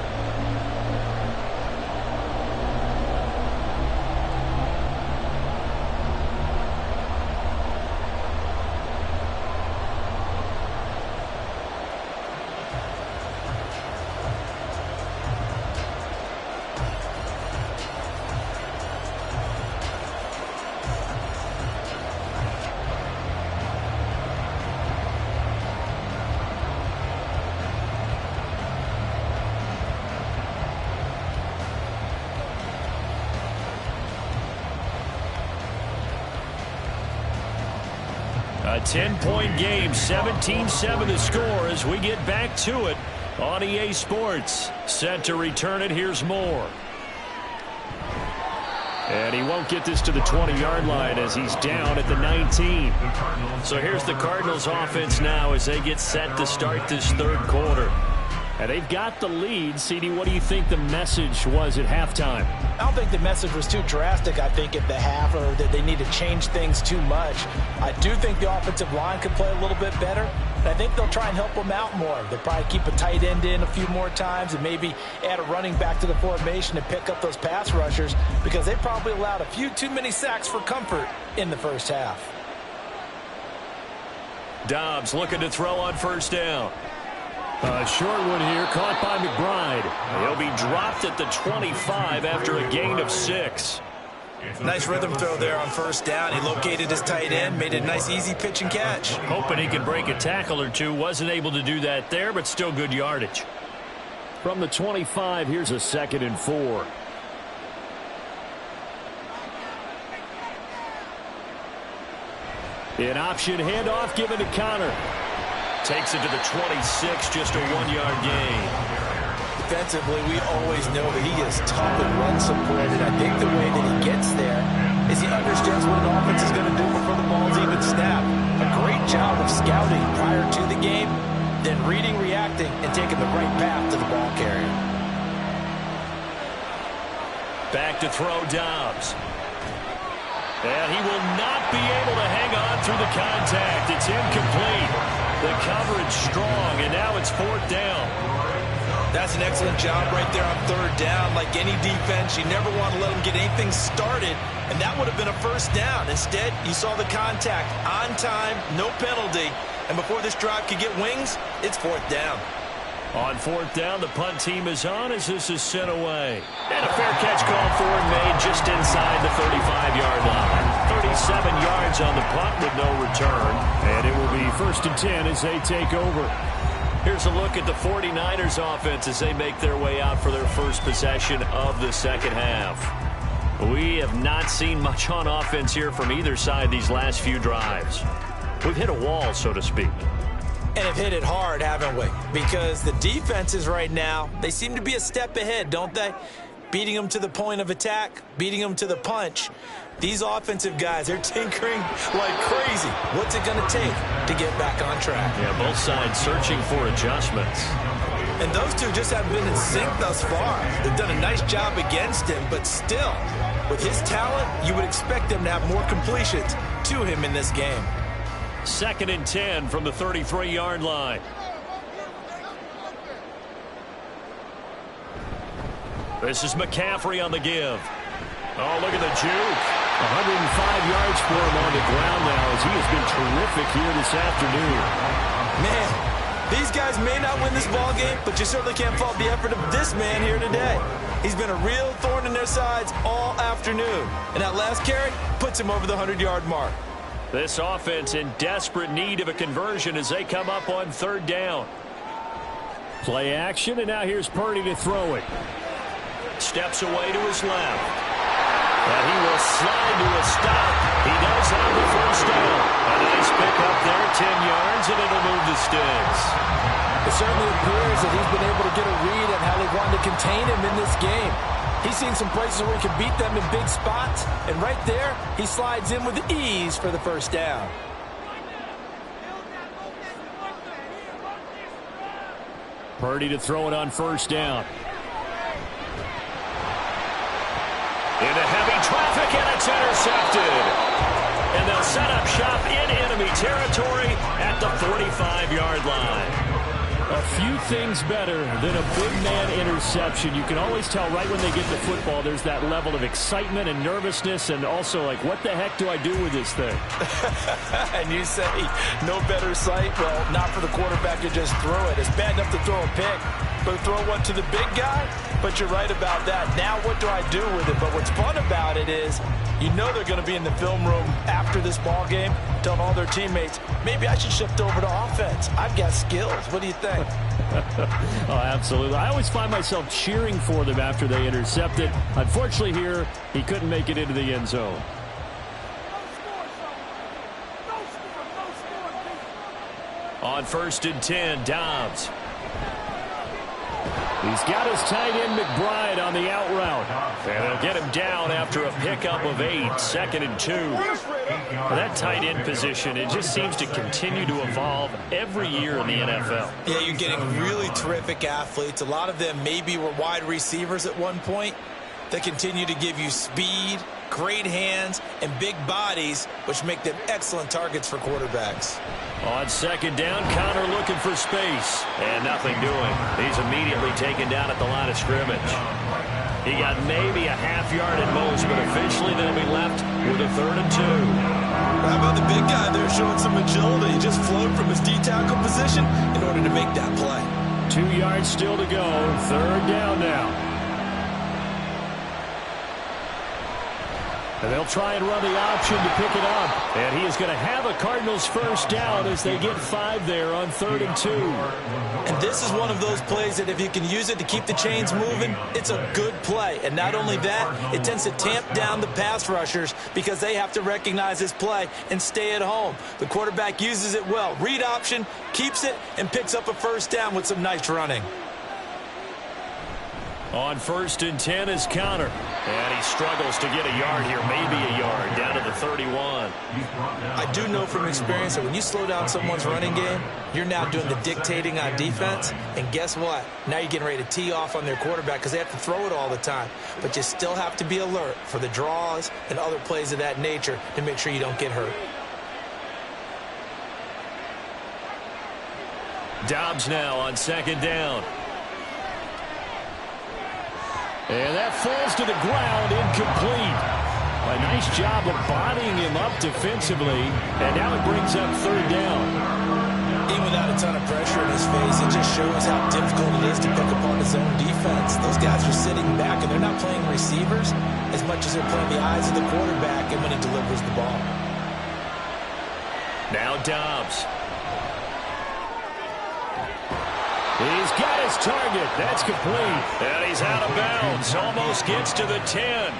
A 10-point game, 17-7 the score as we get back to it on EA Sports. Set to return it, here's Moore.
And he won't get this to the 20-yard line as he's down at the 19.
So here's the Cardinals offense now as they get set to start this third quarter.
And they've got the lead. CD, what do you think the message was at halftime?
I don't think the message was too drastic, I think, at the half, or that they need to change things too much. I do think the offensive line could play a little bit better, and I think they'll try and help them out more. They'll probably keep a tight end in a few more times and maybe add a running back to the formation to pick up those pass rushers because they probably allowed a few too many sacks for comfort in the first half.
Dobbs looking to throw on first down.
A short one here, caught by McBride.
He'll be dropped at the 25 after a gain of 6.
Nice rhythm throw there on first down. He located his tight end, made a nice easy pitch and catch.
Hoping he could break a tackle or two. Wasn't able to do that there, but still good yardage.
From the 25, here's a 2nd and 4. An option handoff given to Connor.
Takes it to the 26, just a 1-yard gain.
Defensively, we always know that he is tough and run supported. I think the way that he gets there is he understands what an offense is going to do before the ball's even snapped. A great job of scouting prior to the game, then reading, reacting, and taking the right path to the ball carrier.
Back to throw Dobbs. And he will not be able to hang on through the contact. It's incomplete. The coverage strong, and now it's 4th down.
That's an excellent job right there on 3rd down. Like any defense, you never want to let them get anything started, and that would have been a 1st down. Instead, you saw the contact on time, no penalty, and before this drive could get wings, it's 4th down.
On 4th down, the punt team is on as this is sent away. And a fair catch called for and made just inside the 35-yard line. 37 yards on the punt with no return.
And it will be 1st and 10 as they take over.
Here's a look at the 49ers offense as they make their way out for their first possession of the second half. We have not seen much on offense here from either side these last few drives. We've hit a wall, so to speak.
And have hit it hard, haven't we? Because the defenses right now, they seem to be a step ahead, don't they? Beating them to the point of attack, beating them to the punch. These offensive guys, they're tinkering like crazy. What's it going to take to get back on track?
Yeah, both sides searching for adjustments.
And those two just haven't been in sync thus far. They've done a nice job against him, but still, with his talent, you would expect them to have more completions to him in this game.
2nd and 10 from the 33-yard line. This is McCaffrey on the give. Oh, look at the juke.
105 yards for him on the ground now as he has been terrific here this afternoon.
Man, these guys may not win this ball game, but you certainly can't fault the effort of this man here today. He's been a real thorn in their sides all afternoon. And that last carry puts him over the 100-yard mark.
This offense in desperate need of a conversion as they come up on 3rd down.
Play action, and now here's Purdy to throw it.
Steps away to his left. And he will slide to a stop. He does have the 1st down. A nice pickup there, 10 yards, and it'll move the sticks.
It certainly appears that he's been able to get a read on how they wanted to contain him in this game. He's seen some places where he can beat them in big spots, and right there, he slides in with ease for the 1st down.
Purdy to throw it on 1st down.
Into heavy traffic, and it's intercepted. And they'll set up shop in enemy territory at the 45-yard line.
A few things better than a big man interception. You can always tell right when they get the football, there's that level of excitement and nervousness, and also like, what the heck do I do with this thing?
And you say, no better sight? Well, not for the quarterback to just throw it. It's bad enough to throw a pick, but throw one to the big guy? But you're right about that. Now what do I do with it? But what's fun about it is, you know they're going to be in the film room after this ball game, telling all their teammates, maybe I should shift over to offense. I've got skills. What do you think?
Oh, absolutely. I always find myself cheering for them after they intercept it. Unfortunately here, he couldn't make it into the end zone.
On 1st and 10, Dobbs.
He's got his tight end McBride on the out route.
And they'll get him down after a pickup of 8, 2nd and 2. That tight end position, it just seems to continue to evolve every year in the NFL.
Yeah, you're getting really terrific athletes. A lot of them maybe were wide receivers at one point. They continue to give you speed, great hands, and big bodies, which make them excellent targets for quarterbacks.
On 2nd down, Connor looking for space. And nothing doing. He's immediately taken down at the line of scrimmage. He got maybe a half yard at most, but eventually they'll be left with a 3rd and 2.
How about the big guy there showing some agility? He just flowed from his D-tackle position in order to make that play.
2 yards still to go. 3rd down now. And they'll try and run the option to pick it up. And he is going to have a Cardinals first down as they get 5 there on 3rd and 2.
And this is one of those plays that if you can use it to keep the chains moving, it's a good play. And not only that, it tends to tamp down the pass rushers because they have to recognize this play and stay at home. The quarterback uses it well. Read option, keeps it, and picks up a first down with some nice running.
On 1st and 10 is Conner. And he struggles to get a yard here, maybe a yard, down to the 31.
I do know from experience that when you slow down someone's running game, you're now doing the dictating on defense. And guess what? Now you're getting ready to tee off on their quarterback because they have to throw it all the time. But you still have to be alert for the draws and other plays of that nature to make sure you don't get hurt.
Dobbs now on 2nd down. And that falls to the ground, incomplete. A nice job of bodying him up defensively, and now it brings up 3rd down.
Even without a ton of pressure in his face, it just shows how difficult it is to pick up on his own defense. Those guys are sitting back, and they're not playing receivers as much as they're playing the eyes of the quarterback and when he delivers the ball.
Now Dobbs. He's got his target. That's complete. And he's out of bounds. Almost gets to the 10.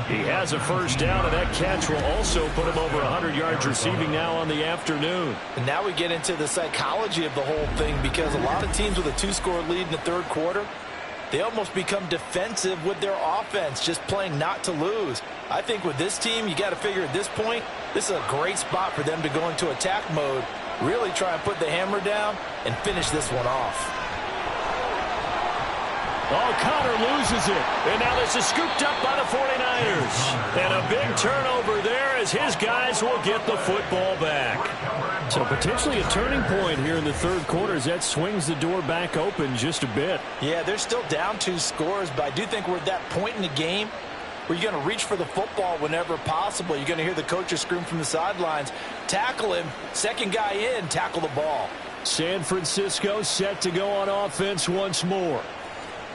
He has a first down, and that catch will also put him over 100 yards receiving now on the afternoon.
And now we get into the psychology of the whole thing because a lot of teams with a 2-score lead in the 3rd quarter, they almost become defensive with their offense, just playing not to lose. I think with this team, you got to figure at this point, this is a great spot for them to go into attack mode, really try and put the hammer down and finish this one off.
Oh, Conner loses it. And now this is scooped up by the 49ers. And a big turnover there as his guys will get the football back.
So potentially a turning point here in the 3rd quarter as that swings the door back open just a bit.
Yeah, they're still down 2 scores, but I do think we're at that point in the game where you're going to reach for the football whenever possible. You're going to hear the coaches scream from the sidelines, tackle him, 2nd guy in, tackle the ball.
San Francisco set to go on offense once more.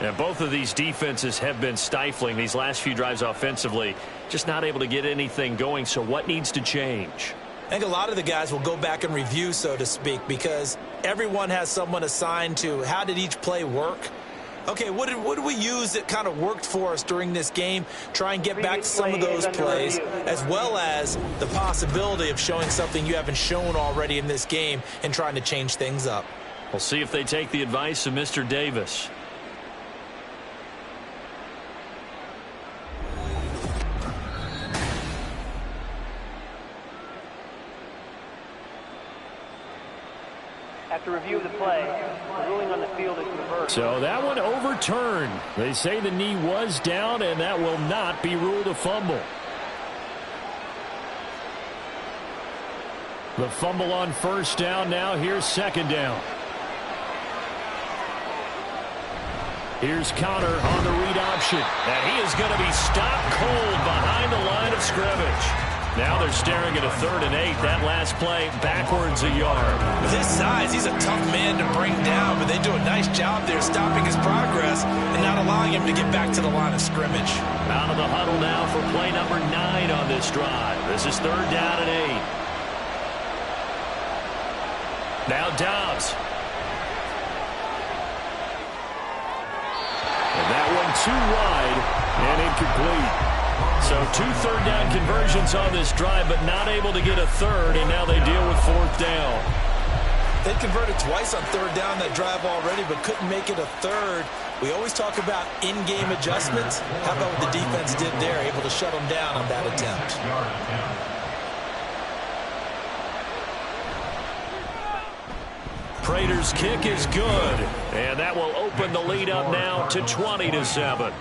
And both of these defenses have been stifling these last few drives offensively. Just not able to get anything going. So what needs to change?
I think a lot of the guys will go back and review, so to speak, because everyone has someone assigned to how did each play work. Okay, what did we use that kind of worked for us during this game? Try and get back to some of those plays, as well as the possibility of showing something you haven't shown already in this game and trying to change things up.
We'll see if they take the advice of Mr. Davis.
After review of the play, the ruling on the field is reversed.
So that one overturned. They say the knee was down, and that will not be ruled a fumble. The fumble on 1st down. Now here's 2nd down. Here's Conner on the read option.
And he is going to be stopped cold behind the line of scrimmage. Now they're staring at a 3rd and 8. That last play backwards a yard.
With his size, he's a tough man to bring down, but they do a nice job there stopping his progress and not allowing him to get back to the line of scrimmage.
Out of the huddle now for play number 9 on this drive. This is 3rd down and 8. Now Dobbs.
And that one too wide and incomplete. So 2 3rd down conversions on this drive, but not able to get a 3rd, and now they deal with 4th down.
They converted twice on 3rd down that drive already, but couldn't make it a 3rd. We always talk about in-game adjustments. How about what the defense did there, able to shut them down on that attempt?
Prater's kick is good, and that will open the lead up now to 20-7.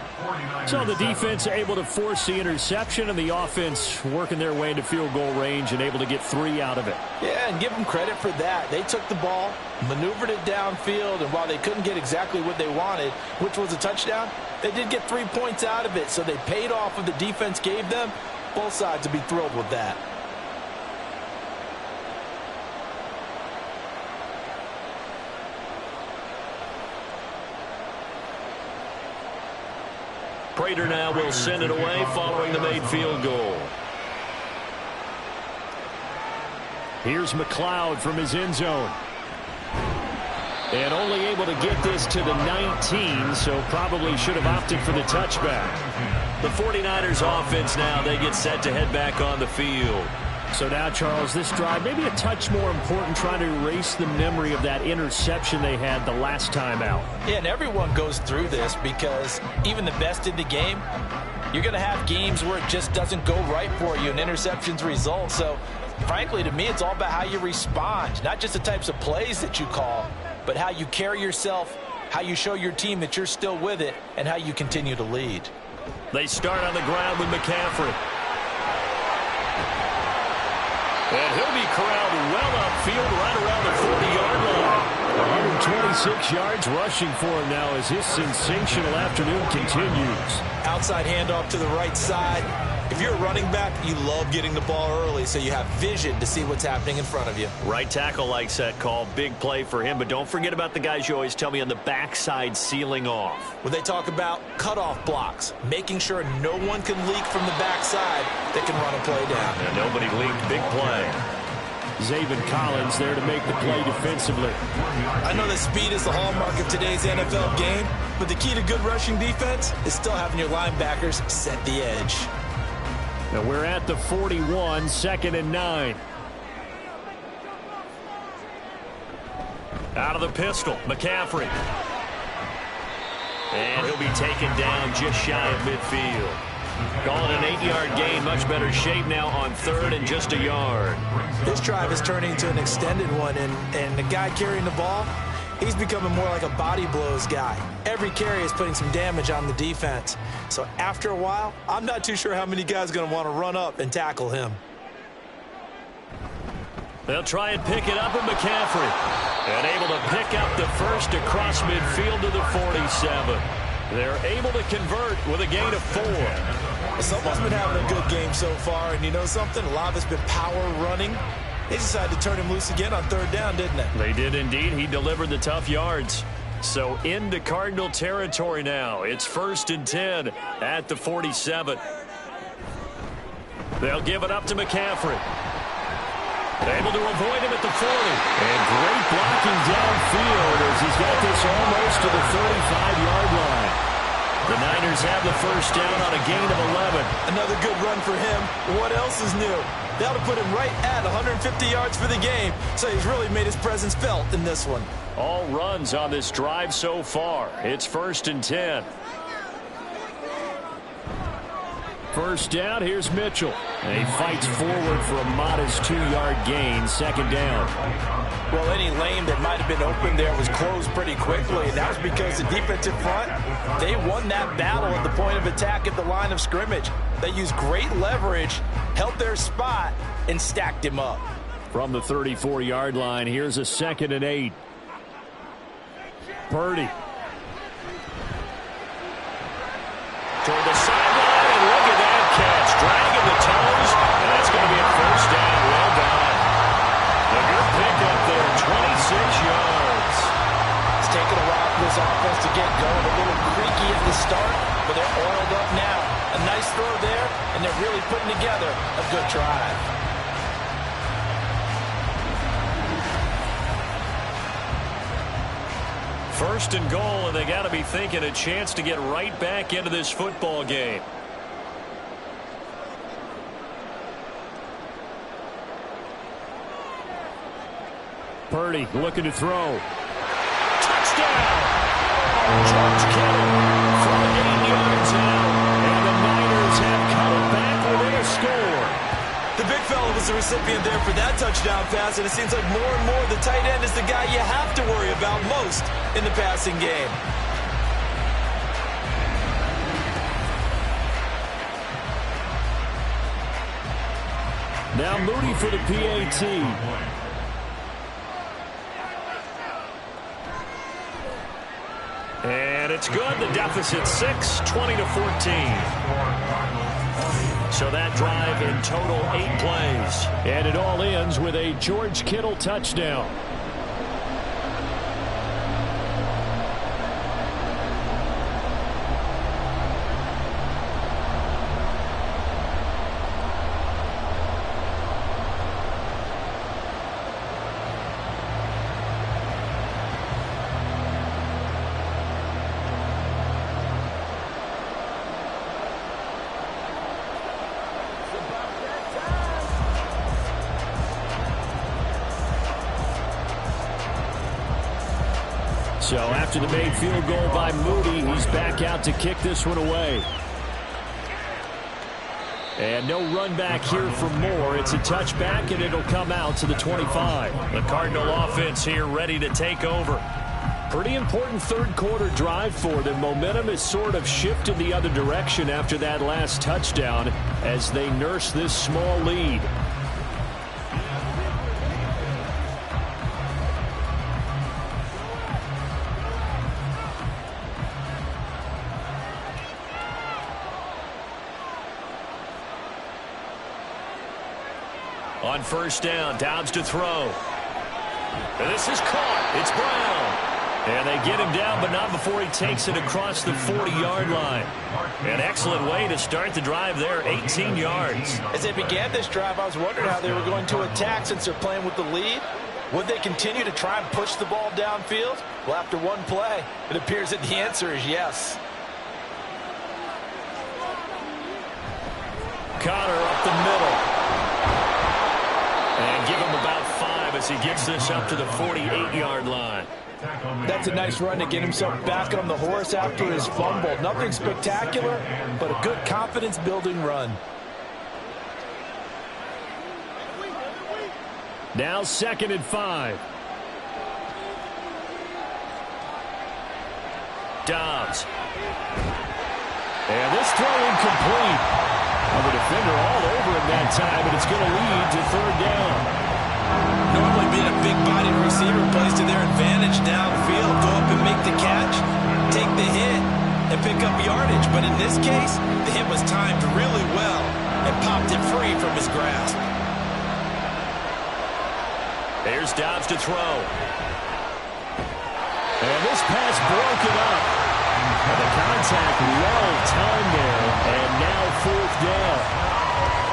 So the defense able to force the interception, and the offense working their way into field goal range and able to get 3 out of it.
Yeah, and give them credit for that. They took the ball, maneuvered it downfield, and while they couldn't get exactly what they wanted, which was a touchdown, they did get 3 points out of it, so they paid off what the defense gave them. Both sides would be thrilled with that.
Prater now will send it away following the made field goal. Here's McLeod from his end zone. And only able to get this to the 19, so probably should have opted for the touchback. The 49ers offense now, they get set to head back on the field.
So now, Charles, this drive maybe a touch more important, trying to erase the memory of that interception they had the last time out.
Yeah, and everyone goes through this because even the best in the game, you're going to have games where it just doesn't go right for you and interceptions result. So, frankly, to me, it's all about how you respond, not just the types of plays that you call, but how you carry yourself, how you show your team that you're still with it, and how you continue to lead.
They start on the ground with McCaffrey. And he'll be corralled well upfield right around the 40-yard line.
126 yards rushing for him now as his sensational afternoon continues.
Outside handoff to the right side. If you're a running back, you love getting the ball early so you have vision to see what's happening in front of you.
Right tackle likes that call. Big play for him. But don't forget about the guys you always tell me on the backside sealing off.
When they talk about cutoff blocks, making sure no one can leak from the backside that can run a play down.
And nobody leaked. Big play.
Zaven Collins there to make the play defensively.
I know that speed is the hallmark of today's NFL game, but the key to good rushing defense is still having your linebackers set the edge.
Now we're at the 41, 2nd and 9.
Out of the pistol, McCaffrey. And he'll be taken down just shy of midfield. Call it an 8-yard gain. Much better shape now on 3rd and just a yard.
This drive is turning into an extended one, and the guy carrying the ball, he's becoming more like a body blows guy. Every carry is putting some damage on the defense. So after a while, I'm not too sure how many guys are going to want to run up and tackle him.
They'll try and pick it up with McCaffrey. And able to pick up the first across midfield to the 47. They're able to convert with a gain of 4.
Someone's been having a good game so far, and you know something? A lot of it's been power running. They decided to turn him loose again on 3rd down, didn't they?
They did indeed. He delivered the tough yards. So into Cardinal territory now. It's 1st and 10 at the 47. They'll give it up to McCaffrey. Able to avoid him at the 40.
And great blocking downfield as he's got this almost to the 35-yard line.
The Niners have the first down on a gain of 11.
Another good run for him. What else is new? That'll put him right at 150 yards for the game, so he's really made his presence felt in this one.
All runs on this drive so far. It's 1st and 10.
First down, here's Mitchell. And he fights forward for a modest 2-yard gain, 2nd down.
Well, any lane that might have been open there was closed pretty quickly, and that was because the defensive front, they won that battle at the point of attack at the line of scrimmage. They used great leverage, held their spot, and stacked him up.
From the 34-yard line, here's a 2nd and 8. Purdy.
Toward the sideline, and look at that catch. Dragging the toes, and that's going to be a first down. Well done. A good pickup there, 26 yards.
It's taken a while for this offense to get going. A little creaky at the start, but they're oiled up now. A nice throw there, and they're really putting together a good drive.
First and goal, and they got to be thinking a chance to get right back into this football game.
Purdy looking to throw.
Touchdown! George Kittle from 8 yards out, and the Niners have come back within a score.
The big fella was the recipient there for that touchdown pass, and it seems like more and more the tight end is the guy you have to worry about most in the passing game.
Now Moody for the PAT.
And it's good. The deficit 6, 20-14. So that drive in total 8 plays.
And it all ends with a George Kittle touchdown. So after the made field goal by Moody, he's back out to kick this one away. And no run back here for Moore. It's a touchback, and it'll come out to the 25.
The Cardinal offense here ready to take over.
Pretty important third quarter drive for them. Momentum has sort of shifted the other direction after that last touchdown as they nurse this small lead.
On first down, Dobbs to throw. And this is caught. It's Brown. And they get him down, but not before he takes it across the 40-yard line. An excellent way to start the drive there, 18 yards.
As they began this drive, I was wondering how they were going to attack since they're playing with the lead. Would they continue to try and push the ball downfield? Well, after one play, it appears that the answer is yes.
Connor up the middle. And give him about 5 as he gets this up to the 48-yard line.
That's a nice run to get himself back on the horse after his fumble. Nothing spectacular, but a good confidence-building run.
Now 2nd and 5.
Dobbs.
And this throw incomplete. The defender all over him that time, and it's going to lead to 3rd down.
Normally being a big-bodied receiver plays to their advantage downfield. Go up and make the catch, take the hit, and pick up yardage. But in this case, the hit was timed really well and popped it free from his grasp.
There's Dobbs to throw.
And this pass broken up. And the contact well timed there, and now 4th down.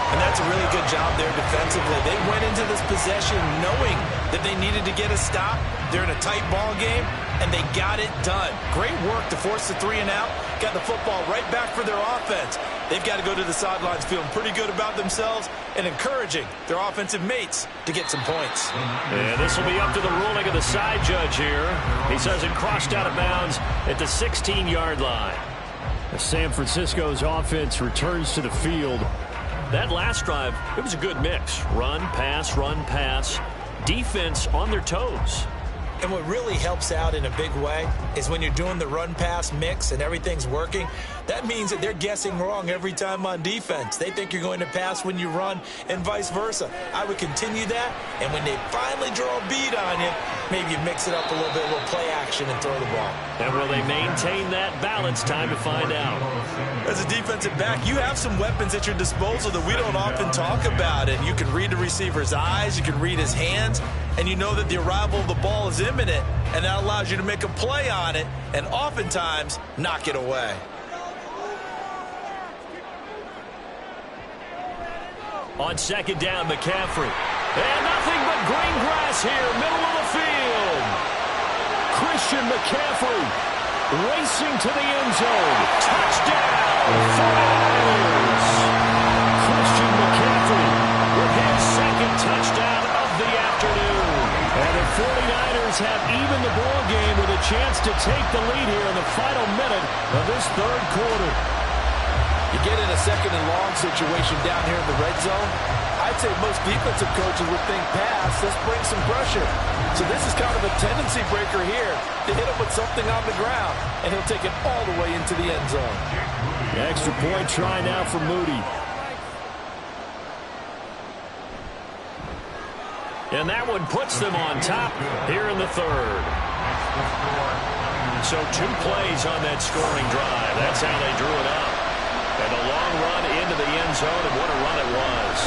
And that's a really good job there defensively. They went into this possession knowing that they needed to get a stop. They're in a tight ball game, and they got it done. Great work to force the 3 and out. Got the football right back for their offense. They've got to go to the sidelines feeling pretty good about themselves and encouraging their offensive mates to get some points.
And this will be up to the ruling of the side judge here. He says it crossed out of bounds at the 16-yard line.
San Francisco's offense returns to the field.
That last drive, it was a good mix. Run, pass, defense on their toes.
And what really helps out in a big way is when you're doing the run-pass mix and everything's working, that means that they're guessing wrong every time on defense. They think you're going to pass when you run and vice versa. I would continue that, and when they finally draw a bead on you, maybe you mix it up a little bit, a little play action and throw the ball.
And will they maintain that balance? Time to find out.
As a defensive back, you have some weapons at your disposal that we don't often talk about. And you can read the receiver's eyes, you can read his hands, and you know that the arrival of the ball is imminent, and that allows you to make a play on it and oftentimes knock it away.
On 2nd down, McCaffrey. And nothing but green grass here, middle of the field.
Christian McCaffrey racing to the end zone.
Touchdown, 49ers.
Christian McCaffrey
with his 2nd touchdown of the afternoon.
And the 49ers have even the ball game with a chance to take the lead here in the final minute of this 3rd quarter.
You get in a 2nd and long situation down here in the red zone, I'd say most defensive coaches would think pass, let's bring some pressure. So this is kind of a tendency breaker here to hit him with something on the ground, and he'll take it all the way into the end zone.
The extra point try now for Moody.
And that one puts them on top here in the 3rd. So 2 plays on that scoring drive. That's how they drew it up. And a long run into the end zone, and what a run it was.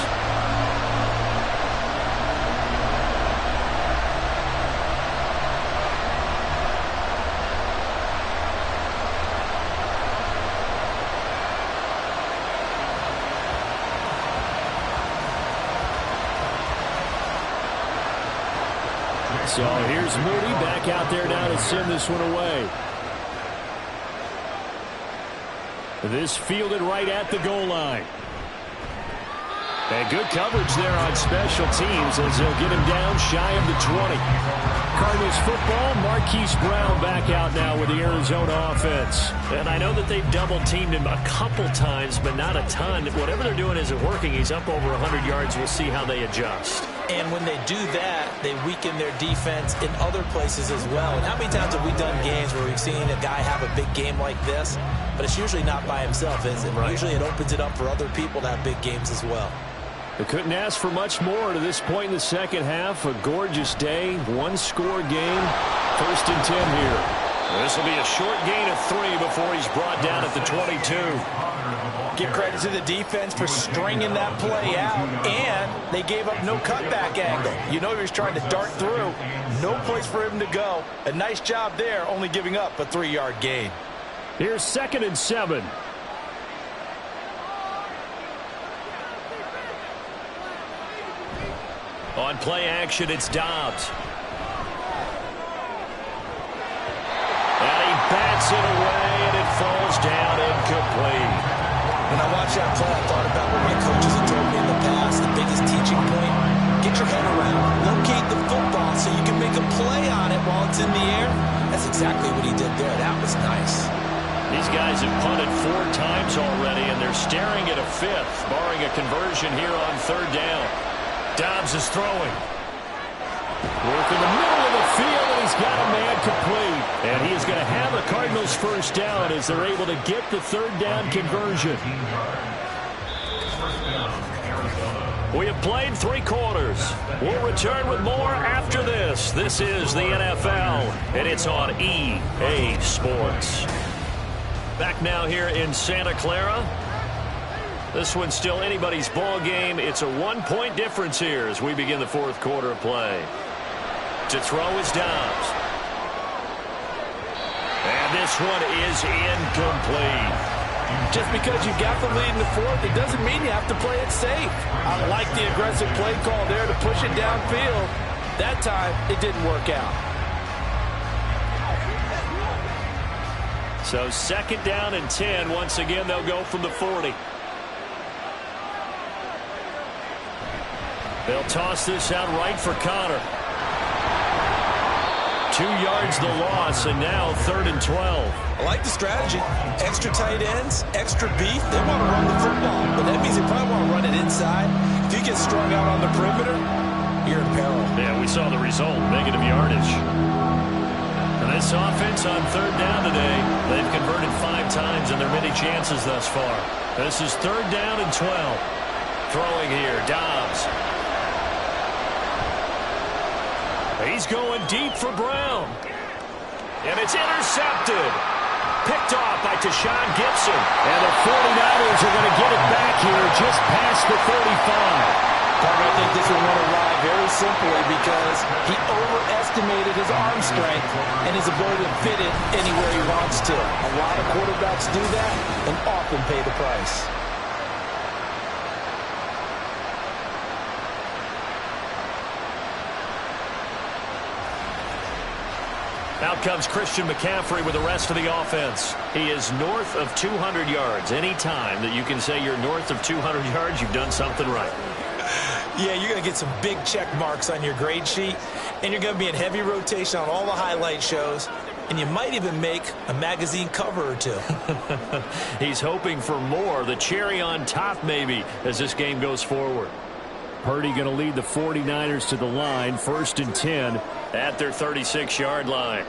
So here's Moody back out there now to send this one away. This fielded right at the goal line. And good coverage there on special teams as they'll get him down shy of the 20. Cardinals football, Marquise Brown back out now with the Arizona offense. And I know that they've double-teamed him a couple times, but not a ton. Whatever they're doing isn't working. He's up over 100 yards. We'll see how they adjust.
And when they do that, they weaken their defense in other places as well. And how many times have we done games where we've seen a guy have a big game like this? But it's usually not by himself, is it? Right. Usually it opens it up for other people to have big games as well.
They couldn't ask for much more to this point in the second half. A gorgeous day, one-score game. 1st and 10 here. This will be a short gain of 3 before he's brought down at the 22.
Give credit to the defense for stringing that play out, and they gave up no cutback angle. You know he was trying to dart through. No place for him to go. A nice job there, only giving up a 3-yard gain.
Here's 2nd and 7. On play action, it's Dobbs. And he bats it away, and it falls down incomplete.
When I watched that play, I thought about what my coaches have told me in the past. The biggest teaching point, get your head around, locate the football so you can make a play on it while it's in the air. That's exactly what he did there. That was nice.
These guys have punted 4 times already, and they're staring at a 5th, barring a conversion here on 3rd down. Dobbs is throwing. Work in the middle of the field, and he's got a man complete. And he is going to have the Cardinals' 1st down as they're able to get the 3rd down conversion. We have played 3 quarters. We'll return with more after this. This is the NFL, and it's on EA Sports. Back now here in Santa Clara. This one's still anybody's ball game. It's a 1-point difference here as we begin the 4th quarter of play. To throw is Dobbs. And this one is incomplete.
Just because you've got the lead in the 4th, it doesn't mean you have to play it safe. I like the aggressive play call there to push it downfield. That time, it didn't work out.
So 2nd down and 10. Once again, they'll go from the 40. They'll toss this out right for Connor. 2 yards the loss, and now 3rd and 12.
I like the strategy. Extra tight ends, extra beef. They want to run the football, but that means they probably want to run it inside. If you get strung out on the perimeter, you're in peril.
Yeah, we saw the result, negative yardage. And this offense on 3rd down today, they've converted 5 times in their many chances thus far. This is 3rd down and 12. Throwing here, Dobbs. He's going deep for Brown. And it's intercepted. Picked off by Tashawn Gibson. And the 49ers are going to get it back here just past the 35.
I think this will win a ride very simply because he overestimated his arm strength and his ability to fit it anywhere he wants to. A lot of quarterbacks do that and often pay the price.
Out comes Christian McCaffrey with the rest of the offense. He is north of 200 yards. Any time that you can say you're north of 200 yards, you've done something right.
Yeah, you're going to get some big check marks on your grade sheet, and you're going to be in heavy rotation on all the highlight shows, and you might even make a magazine cover or 2.
He's hoping for more, the cherry on top maybe, as this game goes forward. Purdy going to lead the 49ers to the line, 1st and 10 at their 36-yard line.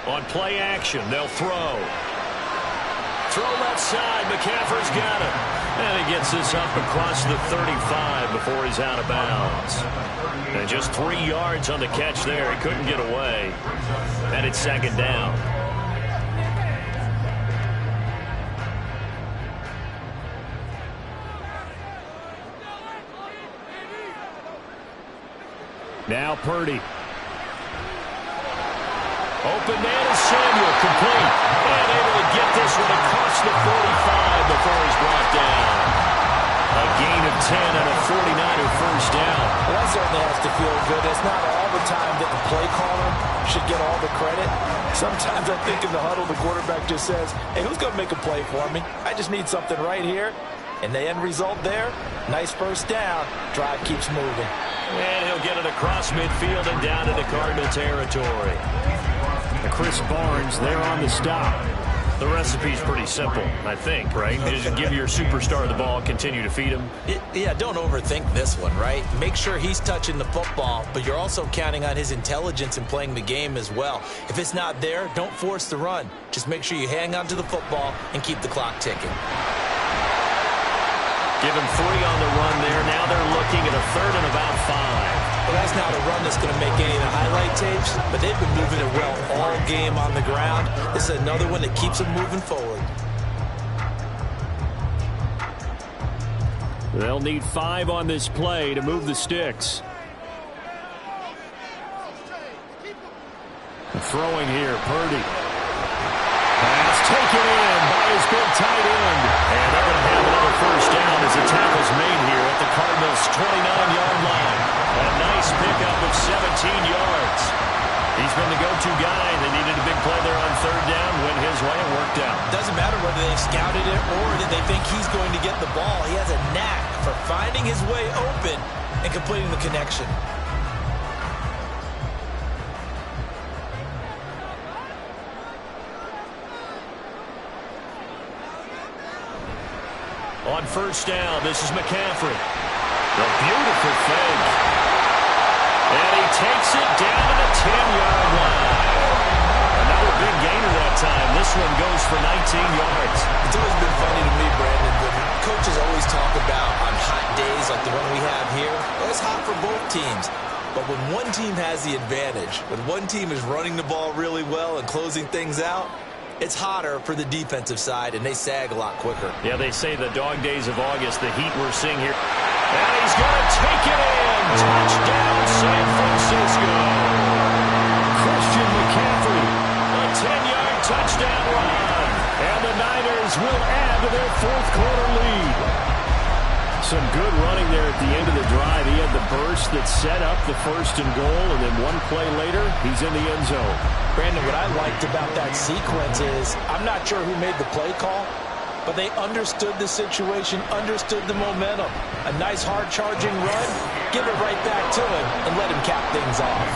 On play action, they'll throw. Throw left side, McCaffrey's got it. And he gets this up across the 35 before he's out of bounds. And just 3 yards on the catch there. He couldn't get away. And it's 2nd down. Now Purdy. Open man is Samuel, complete. And able to get this one across the 45 before he's brought down. A gain of 10 and a 49er 1st down.
Well, that certainly has to feel good. It's not all the time that the play caller should get all the credit. Sometimes I think in the huddle, the quarterback just says, hey, who's going to make a play for me? I just need something right here. And the end result there, nice first down. Drive keeps moving.
And he'll get it across midfield and down into Cardinal territory. Chris Barnes there on the stop. The recipe's pretty simple, I think, right? Just give your superstar the ball, continue to feed him.
Yeah, don't overthink this one, right? Make sure he's touching the football, but you're also counting on his intelligence in playing the game as well. If it's not there, don't force the run. Just make sure you hang on to the football and keep the clock ticking.
Give him 3 on the run there. Now they're looking at a 3rd and about 5.
Well, that's not a run that's going to make any of the highlight tapes, but they've been moving it well all game on the ground. This is another one that keeps them moving forward.
They'll need 5 on this play to move the sticks. Throwing here, Purdy. Pass taken in by his big tight end. And they're going to have another first down as the tackle's made here at the Cardinals' 29-yard line. A nice pickup of 17 yards. He's been the go-to guy. They needed a big play there on 3rd down. Went his way and worked out.
Doesn't matter whether they scouted it or that they think he's going to get the ball. He has a knack for finding his way open and completing the connection.
On first down, this is McCaffrey. The beautiful fake. And he takes it down to the 10-yard line. Another big gainer that time. This one goes for 19 yards.
It's always been funny to me, Brandon, but coaches always talk about on hot days like the one we have here, well, it's hot for both teams. But when one team has the advantage, when one team is running the ball really well and closing things out, it's hotter for the defensive side, and they sag a lot quicker.
Yeah, they say the dog days of August, the heat we're seeing here. And he's going to take it in. Touchdown, San Francisco. Christian McCaffrey, a 10-yard touchdown run. And the Niners will add to their 4th quarter lead. Some good running there at the end of the drive. He had the burst that set up the 1st and goal, and then one play later, he's in the end zone.
Brandon, what I liked about that sequence is I'm not sure who made the play call, but they understood the situation, understood the momentum. A nice hard-charging run, give it right back to him, and let him cap things off.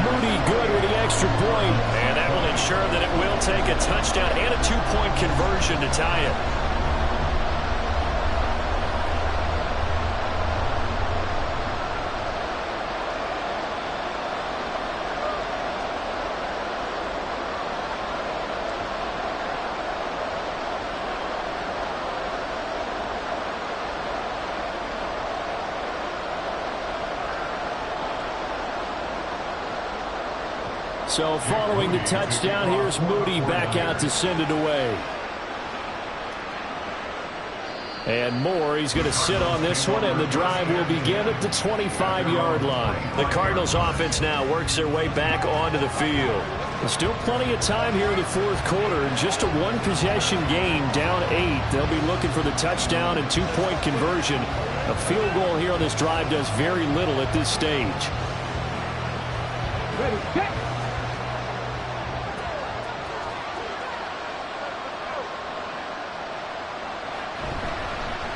Moody good with the extra point. And that will ensure that it will take a touchdown and a 2-point conversion to tie it. So following the touchdown, here's Moody back out to send it away. And Moore, he's going to sit on this one, and the drive will begin at the 25-yard line. The Cardinals offense now works their way back onto the field. There's still plenty of time here in the 4th quarter. Just a 1-possession game, down 8. They'll be looking for the touchdown and 2-point conversion. A field goal here on this drive does very little at this stage.
Ready, get.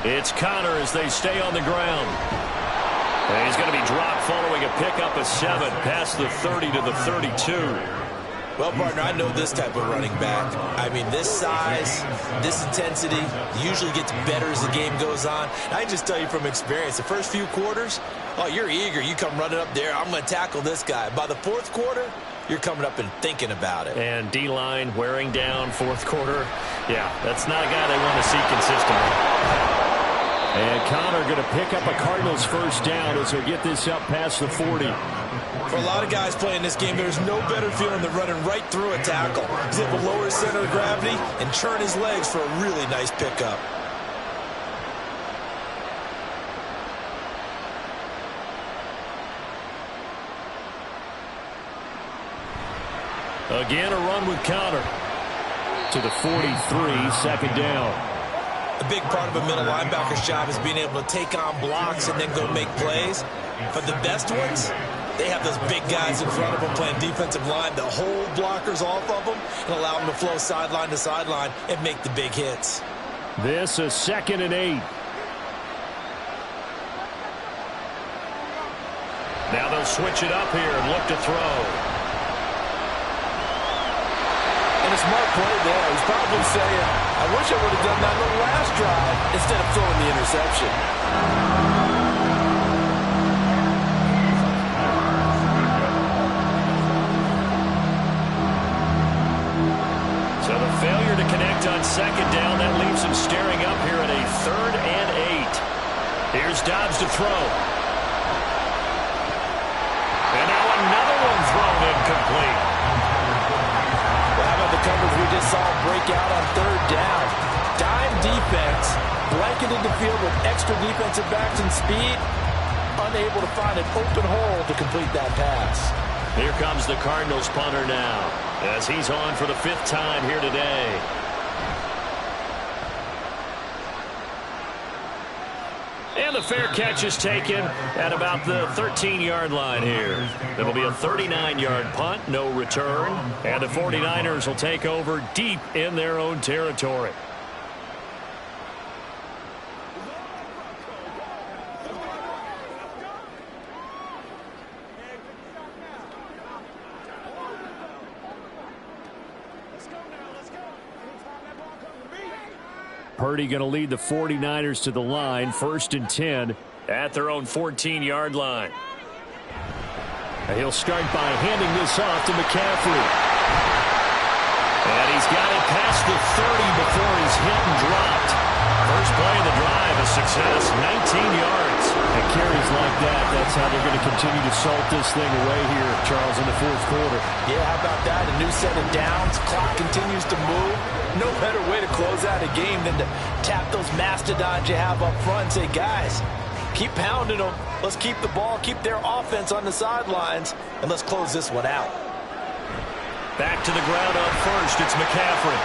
It's Connor as they stay on the ground. And he's going to be dropped following a pickup of 7 past the 30 to the 32.
Well, partner, I know this type of running back. I mean, this size, this intensity usually gets better as the game goes on. And I just tell you from experience, the first few quarters, oh, you're eager. You come running up there, I'm going to tackle this guy. By the 4th quarter, you're coming up and thinking about it.
And D-line wearing down 4th quarter. Yeah, that's not a guy they want to see consistently. And Connor going to pick up a Cardinals first down as they get this up past the 40.
For a lot of guys playing this game, there's no better feeling than running right through a tackle. He's able to lower his center of gravity and turn his legs for a really nice pickup.
Again, a run with Connor to the 43, 2nd down.
A big part of a middle linebacker's job is being able to take on blocks and then go make plays. But the best ones, they have those big guys in front of them playing defensive line that hold blockers off of them and allow them to flow sideline to sideline and make the big hits.
This is 2nd and 8. Now they'll switch it up here and look to throw.
And a smart play there. He's probably saying, I wish I would have done that on the last drive instead of throwing the interception.
So the failure to connect on 2nd down, that leaves him staring up here at a 3rd and 8. Here's Dobbs to throw. And now another one thrown incomplete.
Well, how about the coverage we just saw break out on 3rd down? Dime defense, blanketed the field with extra defensive backs and speed, unable to find an open hole to complete that pass.
Here comes the Cardinals punter now, as he's on for the 5th time here today. And the fair catch is taken at about the 13-yard line here. It'll be a 39-yard punt, no return, and the 49ers will take over deep in their own territory. Purdy going to lead the 49ers to the line, 1st and 10 at their own 14-yard line. He'll start by handing this off to McCaffrey. And he's got it past the 30 before he's hit and dropped. First play of the drive, a success, 19 yards. And carries like that, that's how they're going to continue to salt this thing away here, Charles, in the 4th quarter.
Yeah, how about that? A new set of downs. Clock continues to move. No better way to close out a game than to tap those mastodons you have up front and say, guys, keep pounding them. Let's keep the ball, keep their offense on the sidelines, and let's close this one out.
Back to the ground up first. It's McCaffrey.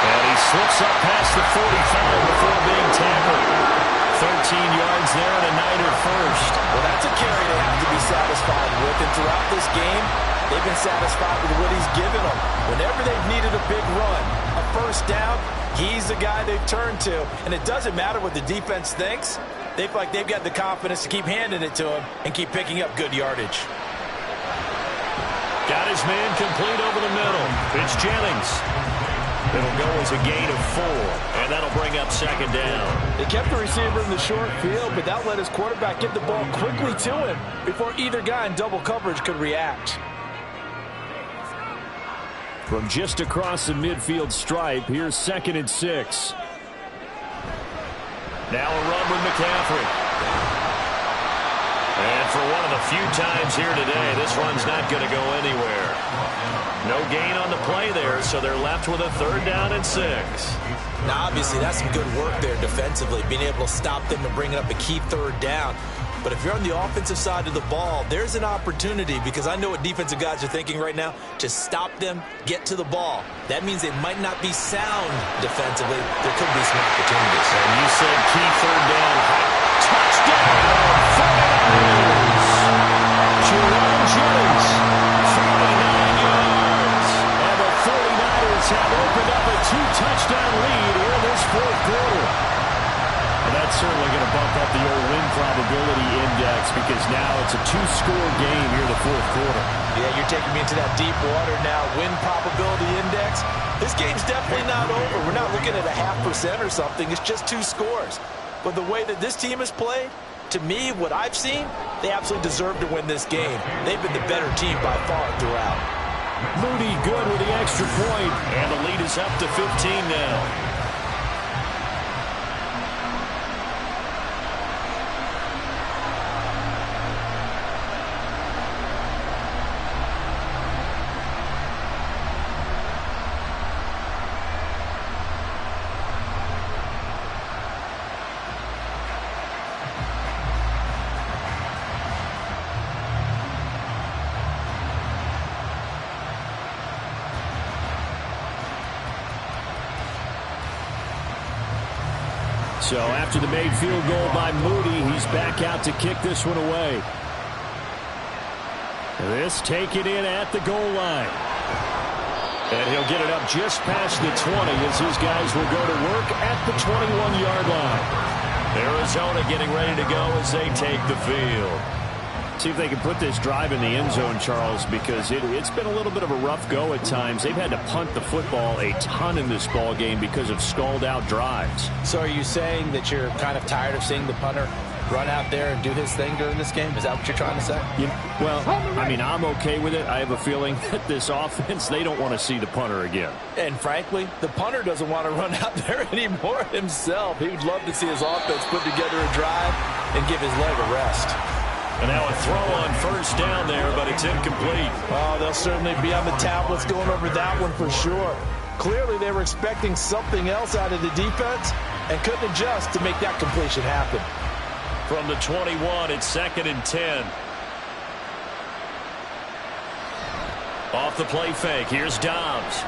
And he slips up past the 45 before being tackled. 13 yards there and a Niner first.
Well, that's a carry they have to be satisfied with. And throughout this game, they've been satisfied with what he's given them. Whenever they've needed a big run, a first down, he's the guy they've turned to. And it doesn't matter what the defense thinks. They feel like they've got the confidence to keep handing it to him and keep picking up good yardage.
Got his man complete over the middle. It's Jennings. It'll go as a gain of 4, and that'll bring up 2nd down.
They kept the receiver in the short field, but that let his quarterback get the ball quickly to him before either guy in double coverage could react.
From just across the midfield stripe, here's 2nd and 6. Now a run with McCaffrey. And for one of the few times here today, this run's not going to go anywhere. No gain on the play there, so they're left with a 3rd down and 6.
Now, obviously, that's some good work there defensively, being able to stop them and bring up a key 3rd down. But if you're on the offensive side of the ball, there's an opportunity, because I know what defensive guys are thinking right now, to stop them, get to the ball. That means they might not be sound defensively. There could be some opportunities.
And you said key 3rd down. Touchdown! 49ers! Jerome Jennings, 49 yards. And the 49ers have opened up a 2-touchdown lead in this 4th quarter. And that's certainly going to bump up the old win probability index, because now it's a 2-score game here in the 4th quarter.
Yeah, you're taking me into that deep water now. Win probability index. This game's definitely not over. We're not looking at a 0.5% or something. It's just 2 scores. But the way that this team has played, to me, what I've seen, they absolutely deserve to win this game. They've been the better team by far throughout.
Moody good with the extra point, and the lead is up to 15 now. So after the made field goal by Moody, he's back out to kick this one away. This taken in at the goal line. And he'll get it up just past the 20 as his guys will go to work at the 21-yard line. Arizona getting ready to go as they take the field. See if they can put this drive in the end zone, Charles, because it's been a little bit of a rough go at times. They've had to punt the football a ton in this ball game because of stalled-out drives.
So are you saying that you're kind of tired of seeing the punter run out there and do his thing during this game? Is that what you're trying to say?
Well, I mean, I'm okay with it. I have a feeling that this offense, they don't want to see the punter again.
And frankly, the punter doesn't want to run out there anymore himself. He would love to see his offense put together a drive and give his leg a rest.
And now a throw on first down there, but it's incomplete.
Oh, they'll certainly be on the tablets going over that one for sure. Clearly, they were expecting something else out of the defense and couldn't adjust to make that completion happen.
From the 21, it's 2nd and 10. Off the play fake, here's Dobbs.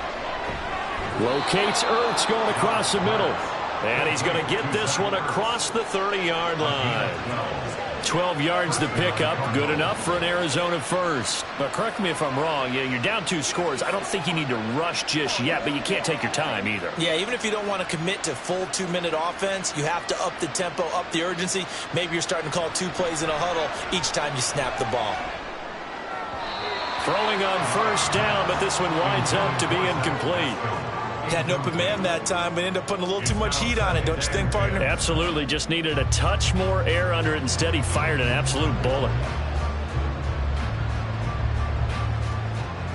Locates Ertz going across the middle. And he's going to get this one across the 30-yard line. 12 yards to pick up, good enough for an Arizona first. But correct me if I'm wrong, you're down 2 scores. I don't think you need to rush just yet, but you can't take your time either.
Yeah, even if you don't want to commit to full 2-minute offense, you have to up the tempo, up the urgency. Maybe you're starting to call 2 plays in a huddle each time you snap the ball.
Throwing on first down, but this one winds up to be incomplete.
Had an open man that time, but ended up putting a little too much heat on it, don't you think, partner?
Absolutely. Just needed a touch more air under it. Instead, he fired an absolute bullet.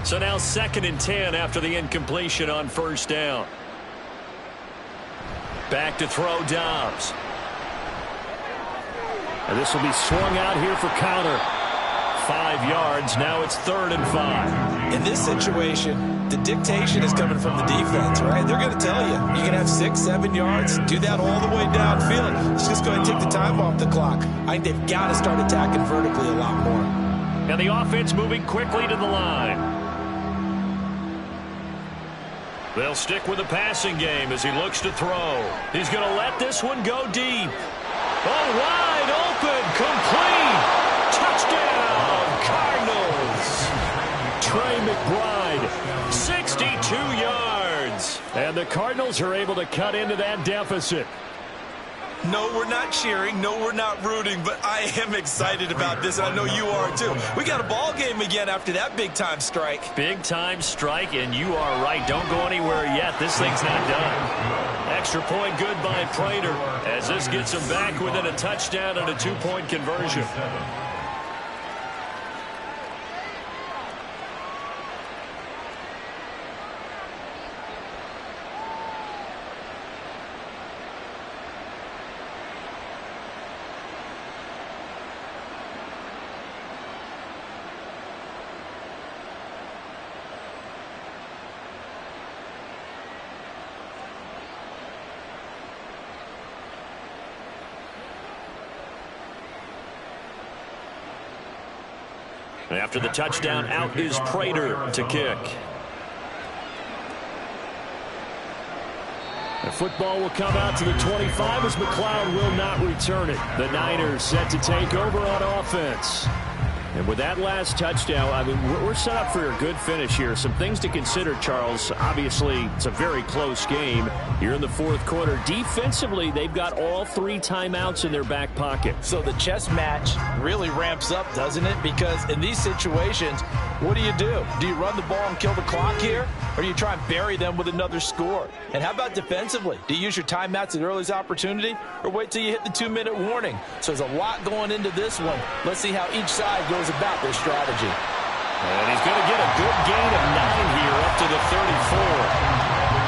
So now 2nd and 10 after the incompletion on first down. Back to throw Dobbs. And this will be swung out here for counter. 5 yards. Now it's 3rd and 5.
In this situation, the dictation is coming from the defense, right? They're going to tell you, you can have 6, 7 yards, do that all the way downfield. Let's just go ahead and take the time off the clock. I think they've got to start attacking vertically a lot more.
And the offense moving quickly to the line. They'll stick with the passing game as he looks to throw. He's going to let this one go deep. Oh, wide open, complete. Touchdown, Cardinals. Trey McBride, 62 yards. And the Cardinals are able to cut into that deficit.
No, we're not cheering. No, we're not rooting, but I am excited about this, and I know you are too. We got a ball game again after that big-time strike.
Big-time strike, and you are right. Don't go anywhere yet. This thing's not done. Extra point good by Prater as this gets him back within a touchdown and a 2-point conversion. After the touchdown, out is Prater to kick. The football will come out to the 25 as McLeod will not return it. The Niners set to take over on offense. And with that last touchdown, I mean, we're set up for a good finish here. Some things to consider, Charles. Obviously, it's a very close game. You're in the 4th quarter. Defensively, they've got all 3 timeouts in their back pocket.
So the chess match really ramps up, doesn't it? Because in these situations, what do? Do you run the ball and kill the clock here? Or do you try and bury them with another score? And how about defensively? Do you use your timeouts at earliest opportunity? Or wait till you hit the 2-minute warning? So there's a lot going into this one. Let's see how each side goes about their strategy.
And he's going to get a good gain of 9 here up to the 34.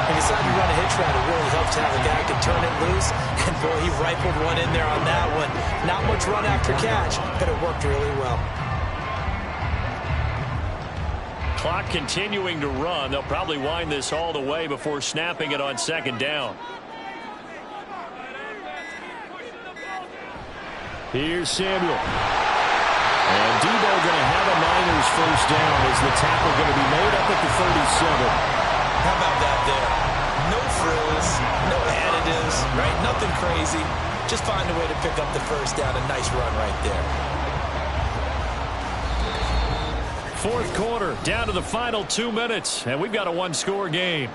And decided to run a hitch route. It really helps to have a guy who can turn it loose. And boy, he rifled one in there on that one. Not much run after catch, but it worked really well.
Clock continuing to run. They'll probably wind this all the way before snapping it on 2nd down. Here's Samuel. And Debo going to have a Niners first down as the tackle going to be made up at the 37.
How about that there? No frills, no additives, right? Nothing crazy. Just find a way to pick up the first down. A nice run right there.
Fourth quarter, down to the final 2 minutes, and we've got a one-score game.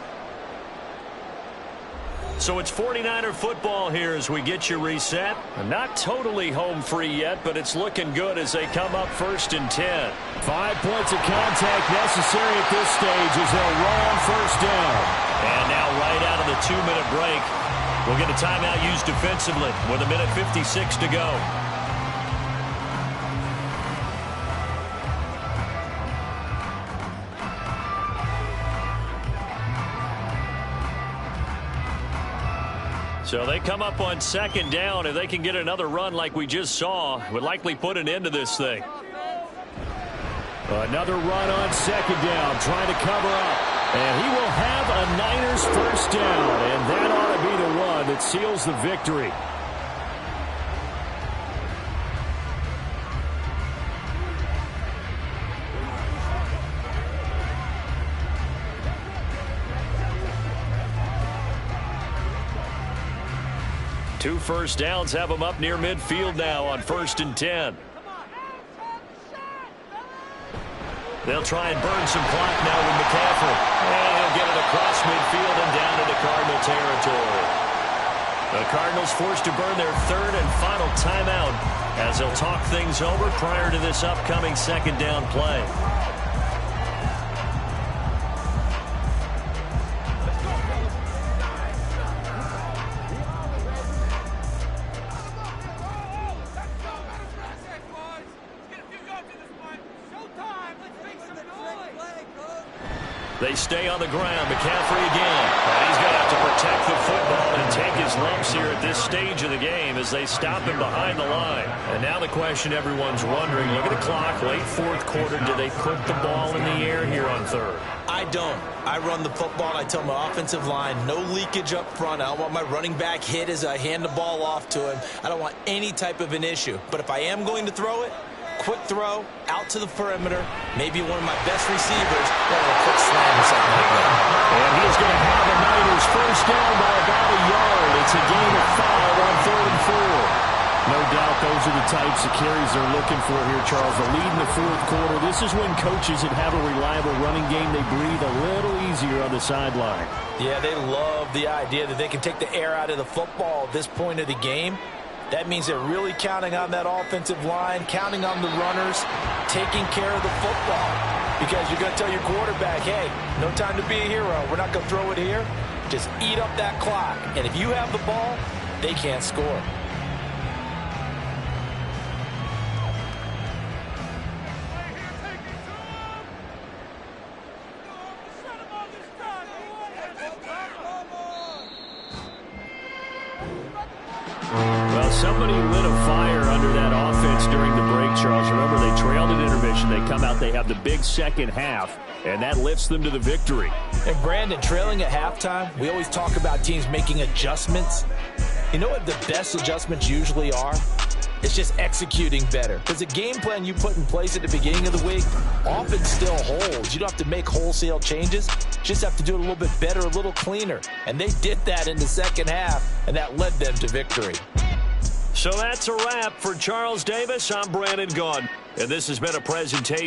So it's 49er football here as we get you reset. Not totally home free yet, but it's looking good as they come up 1st and 10.
5 points of contact necessary at this stage as they'll run on first down.
And now right out of the 2-minute break, we'll get a timeout used defensively with 1:56 to go. So they come up on 2nd down. If they can get another run like we just saw, would likely put an end to this thing.
Another run on 2nd down, trying to cover up. And he will have a Niners first down. And that ought to be the run that seals the victory.
Two first downs have them up near midfield now on 1st and 10. They'll try and burn some clock now with McCaffrey. And he'll get it across midfield and down into Cardinal territory. The Cardinals forced to burn their 3rd and final timeout as they'll talk things over prior to this upcoming 2nd down play. They stay on the ground. McCaffrey again. And he's going to have to protect the football and take his lumps here at this stage of the game as they stop him behind the line. And now the question everyone's wondering, look at the clock, late 4th quarter, do they put the ball in the air here on 3rd?
I don't. I run the football, and I tell my offensive line, no leakage up front. I don't want my running back hit as I hand the ball off to him. I don't want any type of an issue. But if I am going to throw it, quick throw, out to the perimeter, maybe one of my best receivers, or a quick slam or something like that.
And he's going to have the Niners first down by about a yard. It's a gain of 5 on 3rd and 4. No doubt those are the types of carries they're looking for here, Charles. The lead in the 4th quarter. This is when coaches that have a reliable running game, they breathe a little easier on the sideline.
Yeah, they love the idea that they can take the air out of the football at this point of the game. That means they're really counting on that offensive line, counting on the runners, taking care of the football. Because you're going to tell your quarterback, hey, no time to be a hero. We're not going to throw it here. Just eat up that clock. And if you have the ball, they can't score.
Well, somebody lit a fire under that offense during the break, Charles. Remember, they trailed at intermission. They come out, they have the big second half, and that lifts them to the victory.
And Brandon, trailing at halftime, we always talk about teams making adjustments. You know what the best adjustments usually are? It's just executing better. Because the game plan you put in place at the beginning of the week often still holds. You don't have to make wholesale changes. You just have to do it a little bit better, a little cleaner. And they did that in the second half, and that led them to victory.
So that's a wrap for Charles Davis. I'm Brandon Gaudin, and this has been a presentation